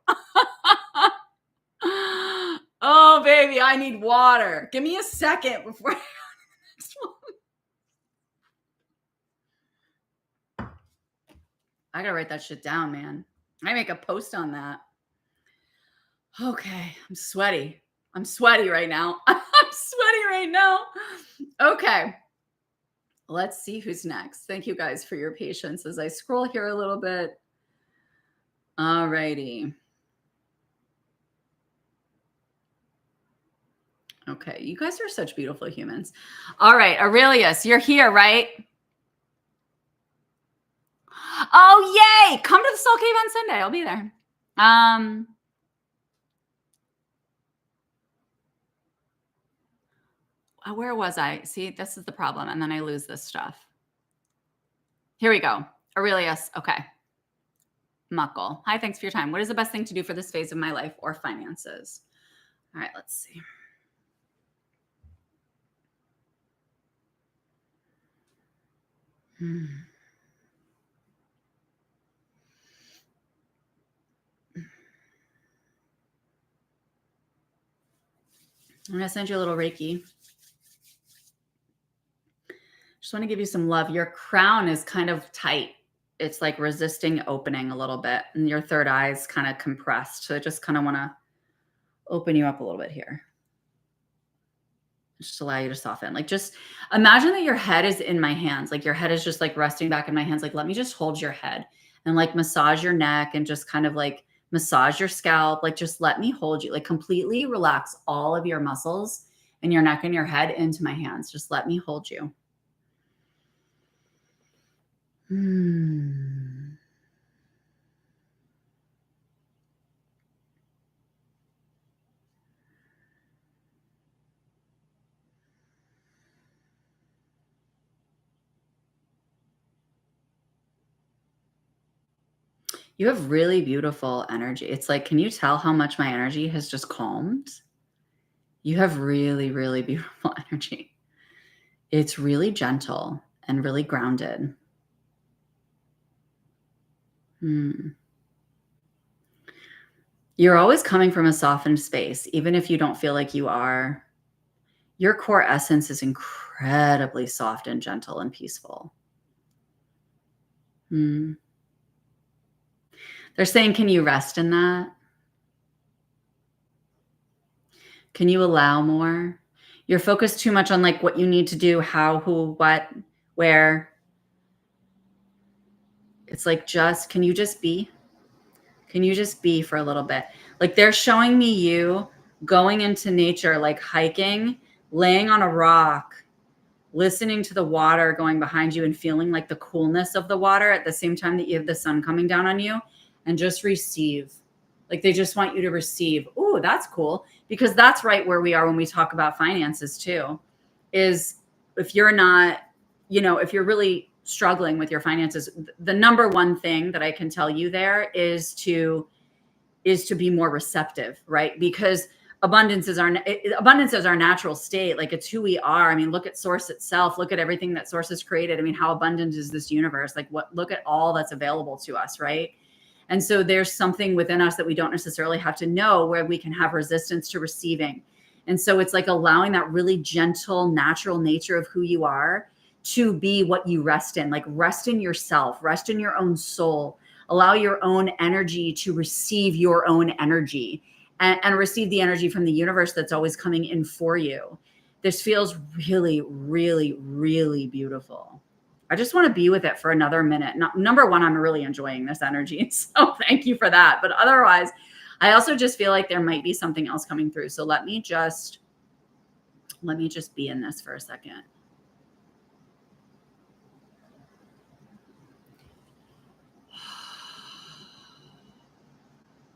Oh, baby, I need water. Give me a second before I go to the next one. I gotta write that shit down, man. I make a post on that. Okay, I'm sweaty. I'm sweaty right now. I'm sweaty right now. Okay, let's see who's next. Thank you guys for your patience as I scroll here a little bit. All righty. Okay, you guys are such beautiful humans. All right, Aurelius, you're here, right? Oh, yay! Come to the Soul Cave on Sunday. I'll be there. Where was I? See, this is the problem. And then I lose this stuff. Here we go. Aurelius. Okay. Muckle. Hi, thanks for your time. What is the best thing to do for this phase of my life or finances? All right, let's see. I'm going to send you a little Reiki. Just want to give you some love. Your crown is kind of tight. It's like resisting opening a little bit. And your third eye is kind of compressed. So I just kind of want to open you up a little bit here. Just allow you to soften. Like just imagine that your head is in my hands. Like your head is just like resting back in my hands. Like, let me just hold your head and like massage your neck and just kind of like massage your scalp. Like just let me hold you. Like completely relax all of your muscles and your neck and your head into my hands. Just let me hold you. You have really beautiful energy. It's like, can you tell how much my energy has just calmed? You have really, really beautiful energy. It's really gentle and really grounded. You're always coming from a softened space, even if you don't feel like you are. Your core essence is incredibly soft and gentle and peaceful. They're saying, can you rest in that? Can you allow more? You're focused too much on like what you need to do, how, who, what, where. It's like, just, can you just be? Can you just be for a little bit? Like they're showing me you going into nature, like hiking, laying on a rock, listening to the water going behind you and feeling like the coolness of the water at the same time that you have the sun coming down on you, and just receive. Like they just want you to receive. Ooh, that's cool. Because that's right where we are when we talk about finances too, is if you're not, if you're really struggling with your finances, the number one thing that I can tell you there is to be more receptive, right? Because abundance is our natural state. Like it's who we are. I mean, look at source itself. Look at everything that source has created. I mean, how abundant is this universe? Like look at all that's available to us, right? And so there's something within us that we don't necessarily have to know where we can have resistance to receiving. And so it's like allowing that really gentle, natural nature of who you are to be what you rest in, like rest in yourself, rest in your own soul, allow your own energy to receive your own energy and receive the energy from the universe that's always coming in for you. This feels really, really, really beautiful. I just want to be with it for another minute. Number one, I'm really enjoying this energy. So thank you for that. But otherwise, I also just feel like there might be something else coming through. So let me just be in this for a second.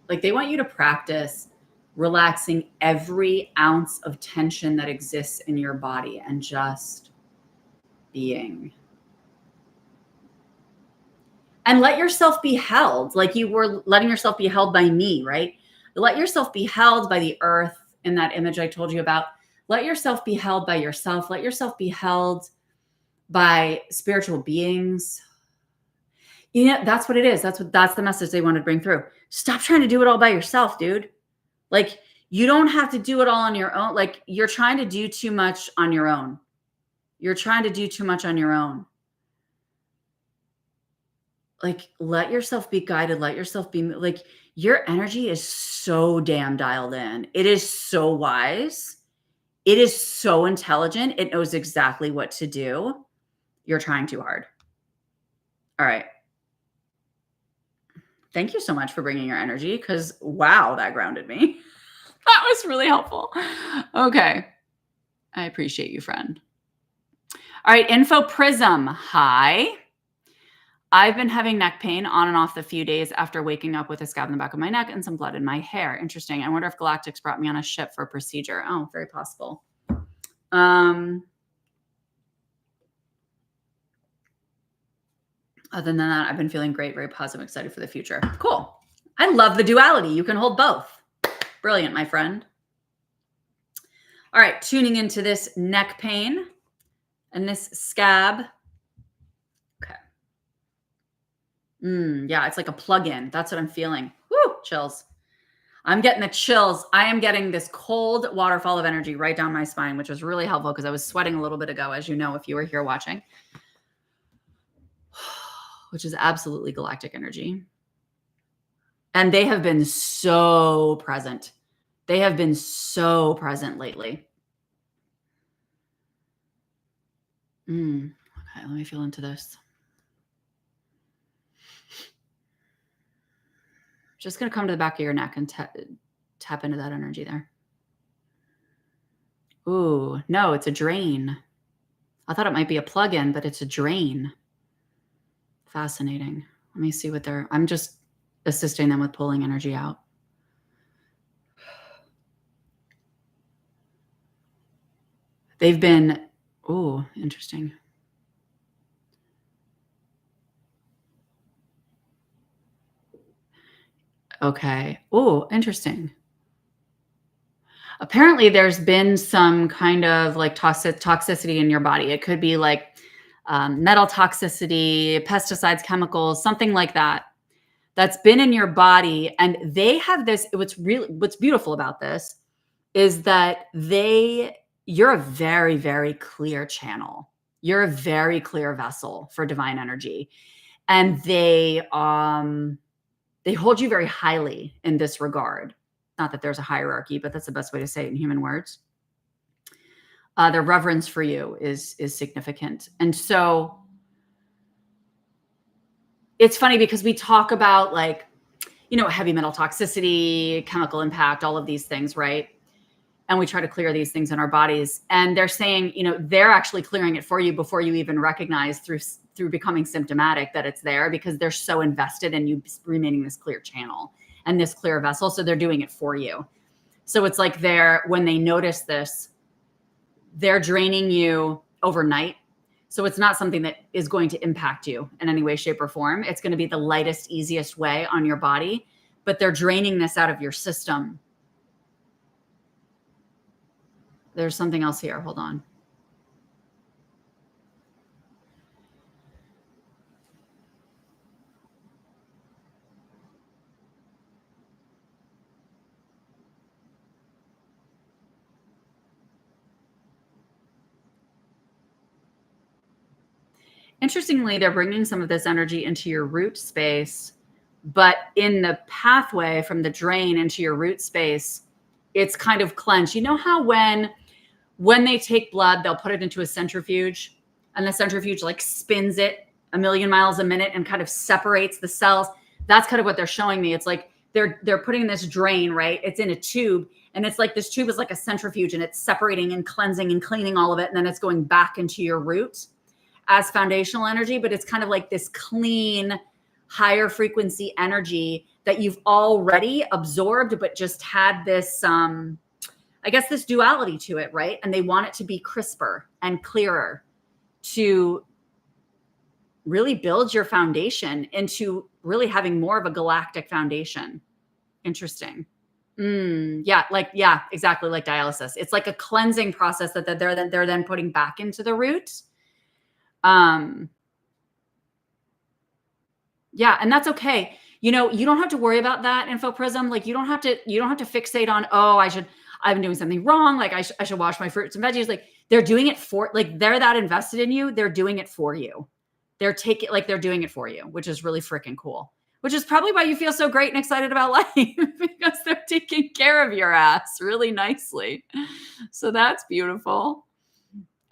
Like they want you to practice relaxing every ounce of tension that exists in your body and just being. And let yourself be held like you were letting yourself be held by me, right? Let yourself be held by the earth in that image I told you about. Let yourself be held by yourself. Let yourself be held by spiritual beings. You know, that's what it is. That's the message they want to bring through. Stop trying to do it all by yourself, dude. Like you don't have to do it all on your own. Like you're trying to do too much on your own. You're trying to do too much on your own. Like let yourself be guided. Let yourself be like your energy is so damn dialed in. It is so wise. It is so intelligent. It knows exactly what to do. You're trying too hard. All right. Thank you so much for bringing your energy because wow, that grounded me. That was really helpful. Okay. I appreciate you, friend. All right. Info Prism. Hi. I've been having neck pain on and off the few days after waking up with a scab in the back of my neck and some blood in my hair. Interesting. I wonder if Galactic's brought me on a ship for a procedure. Oh, very possible. Other than that, I've been feeling great, very positive, excited for the future. Cool. I love the duality. You can hold both. Brilliant, my friend. All right, tuning into this neck pain and this scab. Okay. Yeah, it's like a plug-in. That's what I'm feeling. Woo, chills. I'm getting the chills. I am getting this cold waterfall of energy right down my spine, which was really helpful because I was sweating a little bit ago, as you know, if you were here watching, which is absolutely galactic energy. And they have been so present. They have been so present lately. Okay, let me feel into this. Just going to come to the back of your neck and tap into that energy there. Ooh, no, it's a drain. I thought it might be a plug-in, but it's a drain. Fascinating. Let me see what I'm just assisting them with pulling energy out. They've been, ooh, interesting. Okay. Ooh, interesting. Apparently there's been some kind of like toxicity in your body. It could be like metal toxicity, pesticides, chemicals, something like that. That's been in your body. And they have this, what's beautiful about this is that you're a very, very clear channel. You're a very clear vessel for divine energy. And they hold you very highly in this regard. Not that there's a hierarchy, but that's the best way to say it in human words. Their reverence for you is significant. And so it's funny because we talk about like, heavy metal toxicity, chemical impact, all of these things, right? And we try to clear these things in our bodies. And they're saying, they're actually clearing it for you before you even recognize through becoming symptomatic that it's there because they're so invested in you remaining this clear channel and this clear vessel. So they're doing it for you. So it's like when they notice this, they're draining you overnight. So it's not something that is going to impact you in any way, shape, or form. It's going to be the lightest, easiest way on your body, but they're draining this out of your system. There's something else here. Hold on. Interestingly, they're bringing some of this energy into your root space, but in the pathway from the drain into your root space, it's kind of cleansed. You know how when they take blood, they'll put it into a centrifuge, and the centrifuge like spins it a million miles a minute and kind of separates the cells. That's kind of what they're showing me. It's like they're putting this drain, right? It's in a tube, and it's like this tube is like a centrifuge, and it's separating and cleansing and cleaning all of it, and then it's going back into your root as foundational energy. But it's kind of like this clean, higher frequency energy that you've already absorbed, but just had this I guess this duality to it, right? And they want it to be crisper and clearer to really build your foundation into really having more of a galactic foundation. Interesting. Yeah, exactly like dialysis. It's like a cleansing process that they're then putting back into the root. Yeah, and that's okay. You know, you don't have to worry about that, Info Prism. Like you don't have to fixate on, oh, I've been doing something wrong. Like I should wash my fruits and veggies. Like they're doing it for, like they're that invested in you. They're doing it for you. They're doing it for you, which is really freaking cool. Which is probably why you feel so great and excited about life, because they're taking care of your ass really nicely. So that's beautiful.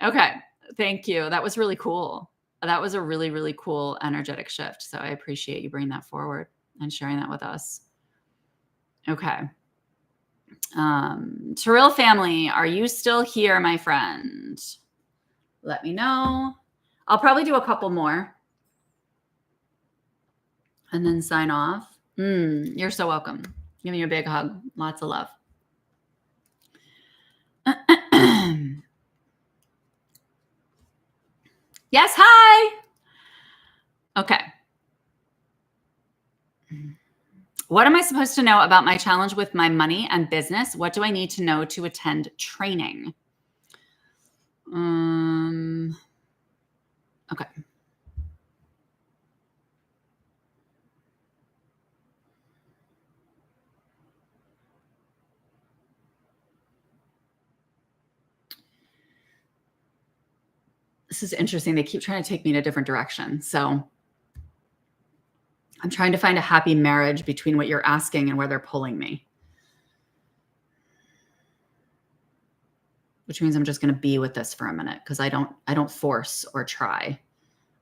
Okay. Thank you. That was really cool. That was a really, really cool energetic shift. So I appreciate you bringing that forward and sharing that with us. Okay. Terrell family, are you still here, my friend? Let me know. I'll probably do a couple more and then sign off. You're so welcome. Giving you a big hug. Lots of love. Yes, hi. Okay. What am I supposed to know about my challenge with my money and business? What do I need to know to attend training? Okay. This is interesting. They keep trying to take me in a different direction. So I'm trying to find a happy marriage between what you're asking and where they're pulling me. Which means I'm just going to be with this for a minute, because I don't force or try.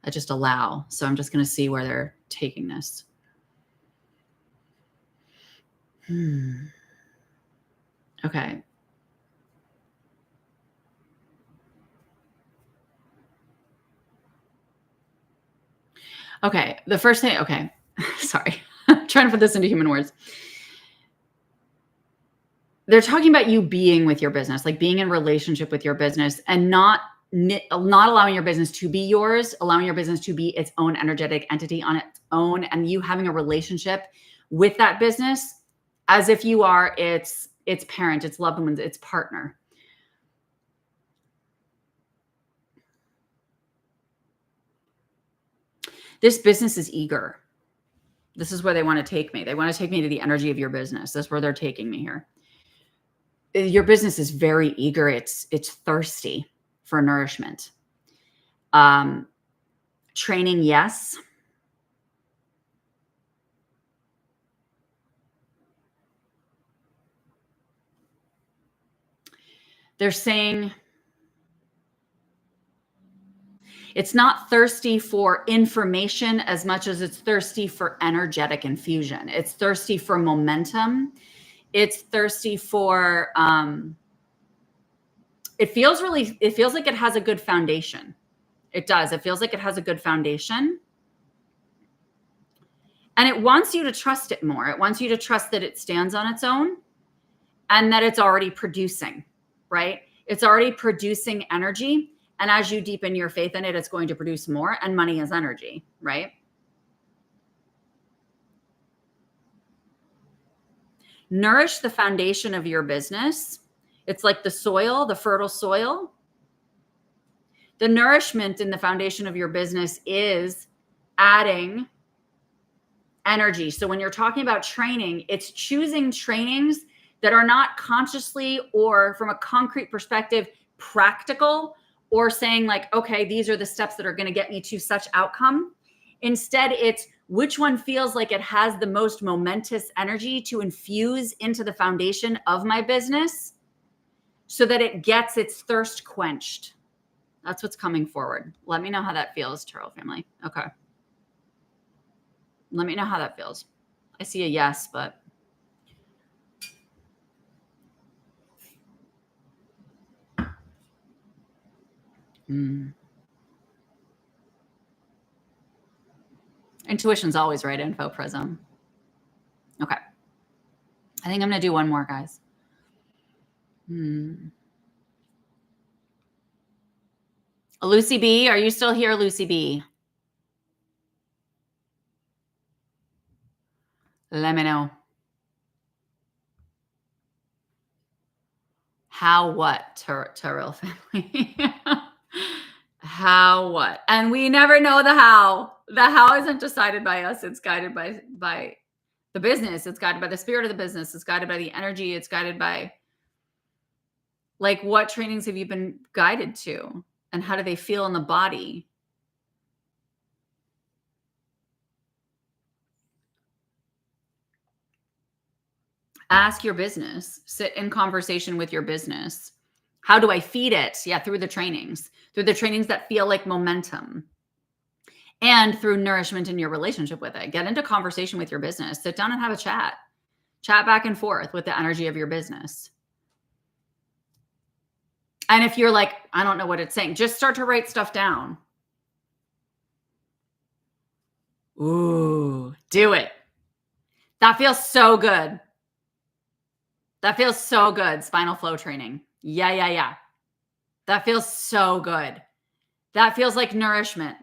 I just allow. So I'm just going to see where they're taking this. Okay. Okay. The first thing, okay. Sorry. I'm trying to put this into human words. They're talking about you being with your business, like being in relationship with your business, and not allowing your business to be yours, allowing your business to be its own energetic entity on its own, and you having a relationship with that business as if you are its parent, its loved ones, its partner. This business is eager. This is where they want to take me. They want to take me to the energy of your business. That's where they're taking me here. Your business is very eager. It's thirsty for nourishment. Training, yes. They're saying it's not thirsty for information as much as it's thirsty for energetic infusion. It's thirsty for momentum. It's thirsty for, it feels like it has a good foundation. It does. It feels like it has a good foundation. And it wants you to trust it more. It wants you to trust that it stands on its own and that it's already producing, right? It's already producing energy. And as you deepen your faith in it, it's going to produce more, and money is energy, right? Nourish the foundation of your business. It's like the soil, the fertile soil. The nourishment in the foundation of your business is adding energy. So when you're talking about training, it's choosing trainings that are not consciously or from a concrete perspective practical or saying like, okay, these are the steps that are going to get me to such outcome. Instead, it's which one feels like it has the most momentous energy to infuse into the foundation of my business so that it gets its thirst quenched. That's what's coming forward. Let me know how that feels, Turtle family. Okay. Let me know how that feels. I see a yes, but intuition's always right info, Prism. Okay. I think I'm going to do one more, guys. Lucy B, are you still here, Lucy B? Let me know. How what, Terrell family? How what? And we never know the how. The how isn't decided by us. It's guided by the business. It's guided by the spirit of the business. It's guided by the energy. It's guided by, like, what trainings have you been guided to? And how do they feel in the body? Ask your business. Sit in conversation with your business. How do I feed it? Yeah, through the trainings that feel like momentum, and through nourishment in your relationship with it. Get into conversation with your business. Sit down and have a chat back and forth with the energy of your business. And if you're like, I don't know what it's saying, just start to write stuff down. Ooh, do it. That feels so good. That feels so good. Spinal flow training. Yeah. That feels so good. That feels like nourishment.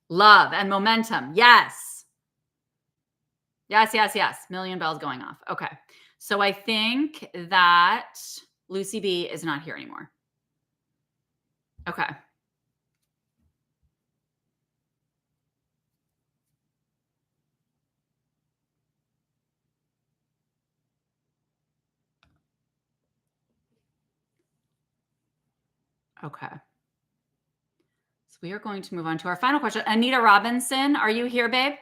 Love and momentum. Yes. Million bells going off. Okay. So I think that Lucy B is not here anymore. Okay. Okay. So we are going to move on to our final question. Anita Robinson, are you here, babe?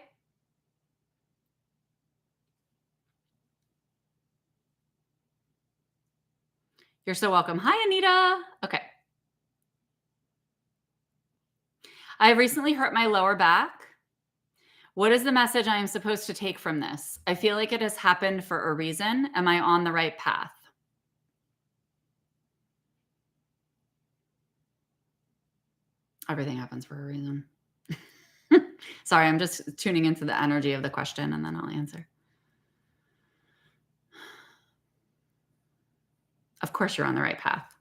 You're so welcome. Hi, Anita. Okay. I have recently hurt my lower back. What is the message I am supposed to take from this? I feel like it has happened for a reason. Am I on the right path? Everything happens for a reason. Sorry, I'm just tuning into the energy of the question and then I'll answer. Of course, you're on the right path.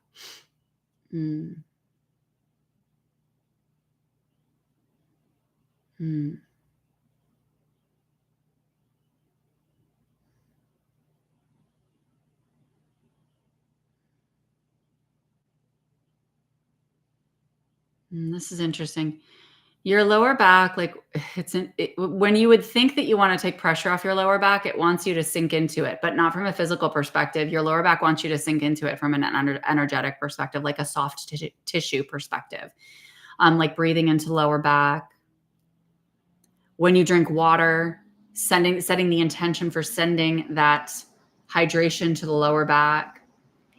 This is interesting. Your lower back, like when you would think that you want to take pressure off your lower back, it wants you to sink into it, but not from a physical perspective. Your lower back wants you to sink into it from an energetic perspective, like a soft tissue perspective, like breathing into lower back. When you drink water, setting the intention for sending that hydration to the lower back.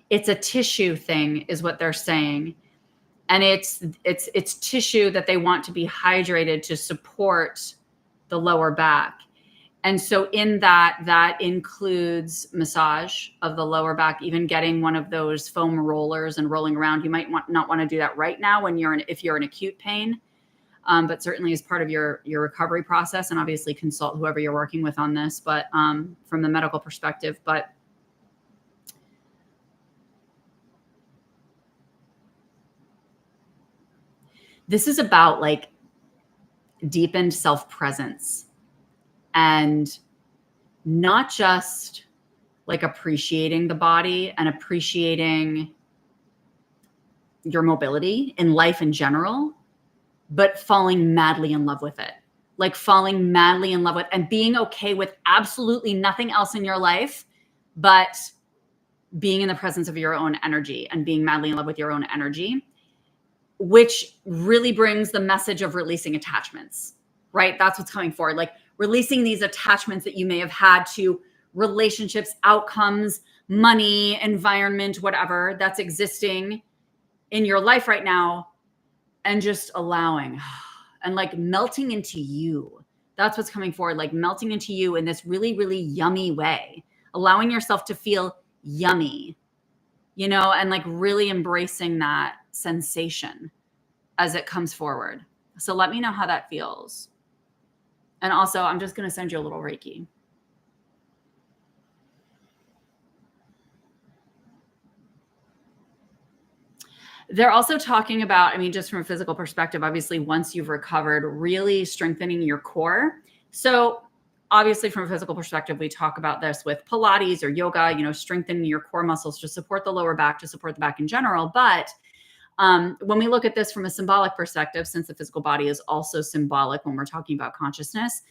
It's a tissue thing, is what they're saying. And it's tissue that they want to be hydrated to support the lower back. And so in that includes massage of the lower back, even getting one of those foam rollers and rolling around. You might not want to do that right now if you're in acute pain, but certainly as part of your recovery process, and obviously consult whoever you're working with on this, but from the medical perspective. But this is about like deepened self-presence and not just like appreciating the body and appreciating your mobility in life in general, but falling madly in love with it. Like falling madly in love with and being okay with absolutely nothing else in your life but being in the presence of your own energy and being madly in love with your own energy, which really brings the message of releasing attachments, right? That's what's coming forward. Like releasing these attachments that you may have had to relationships, outcomes, money, environment, whatever that's existing in your life right now, and just allowing and like melting into you. That's what's coming forward, like melting into you in this really, really yummy way, allowing yourself to feel yummy, and like really embracing that sensation as it comes forward. So let me know how that feels. And also, I'm just going to send you a little Reiki. They're also talking about, just from a physical perspective, obviously, once you've recovered, really strengthening your core. So obviously, from a physical perspective, we talk about this with Pilates or yoga, strengthening your core muscles to support the lower back, to support the back in general. But when we look at this from a symbolic perspective, since the physical body is also symbolic when we're talking about consciousness,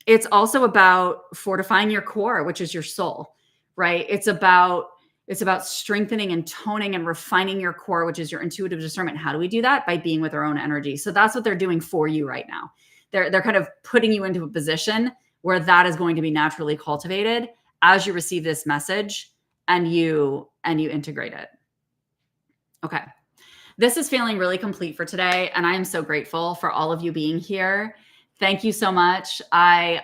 it's also about fortifying your core, which is your soul, right? It's about strengthening and toning and refining your core, which is your intuitive discernment. How do we do that? By being with our own energy. So that's what they're doing for you right now. They're kind of putting you into a position where that is going to be naturally cultivated as you receive this message and you integrate it. Okay. This is feeling really complete for today, and I am so grateful for all of you being here. Thank you so much. I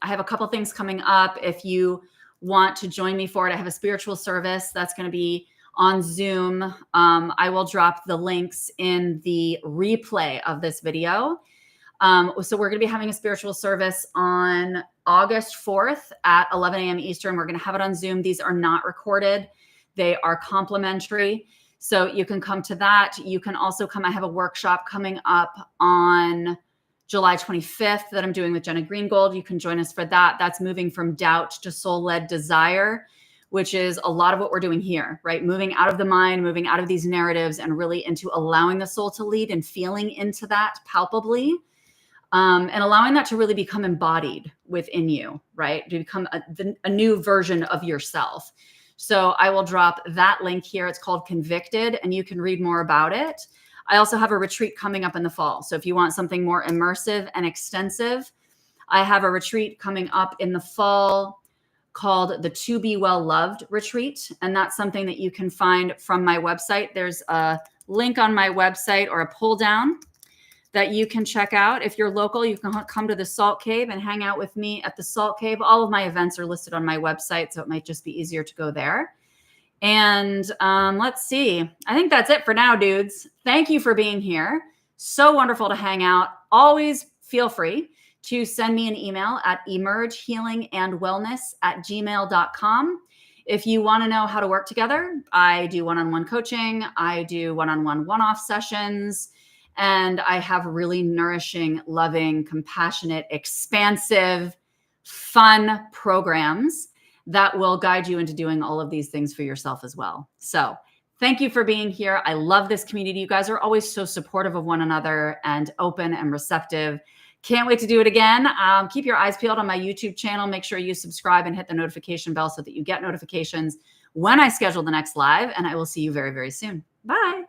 have a couple things coming up. If you want to join me for it, I have a spiritual service that's going to be on Zoom. I will drop the links in the replay of this video. So we're going to be having a spiritual service on August 4th at 11 a.m. Eastern. We're going to have it on Zoom. These are not recorded. They are complimentary. So you can come to that. You can also come. I have a workshop coming up on July 25th that I'm doing with Jenna Greengold. You can join us for that. That's moving from doubt to soul-led desire, which is a lot of what we're doing here, right? Moving out of the mind, moving out of these narratives, and really into allowing the soul to lead and feeling into that palpably, and allowing that to really become embodied within you, right? To become a new version of yourself. So I will drop that link here. It's called Convicted, and you can read more about it. I also have a retreat coming up in the fall. So if you want something more immersive and extensive, I have a retreat coming up in the fall called the To Be Well Loved Retreat. And that's something that you can find from my website. There's a link on my website or a pull down that you can check out. If you're local, you can come to the Salt Cave and hang out with me at the Salt Cave. All of my events are listed on my website, so it might just be easier to go there. And let's see. I think that's it for now, dudes. Thank you for being here. So wonderful to hang out. Always feel free to send me an email at emergehealingandwellness@gmail.com. If you want to know how to work together, I do one-on-one coaching. I do one-on-one one-off sessions. And I have really nourishing, loving, compassionate, expansive, fun programs that will guide you into doing all of these things for yourself as well. So thank you for being here. I love this community. You guys are always so supportive of one another and open and receptive. Can't wait to do it again. Keep your eyes peeled on my YouTube channel. Make sure you subscribe and hit the notification bell so that you get notifications when I schedule the next live. And I will see you very, very soon. Bye.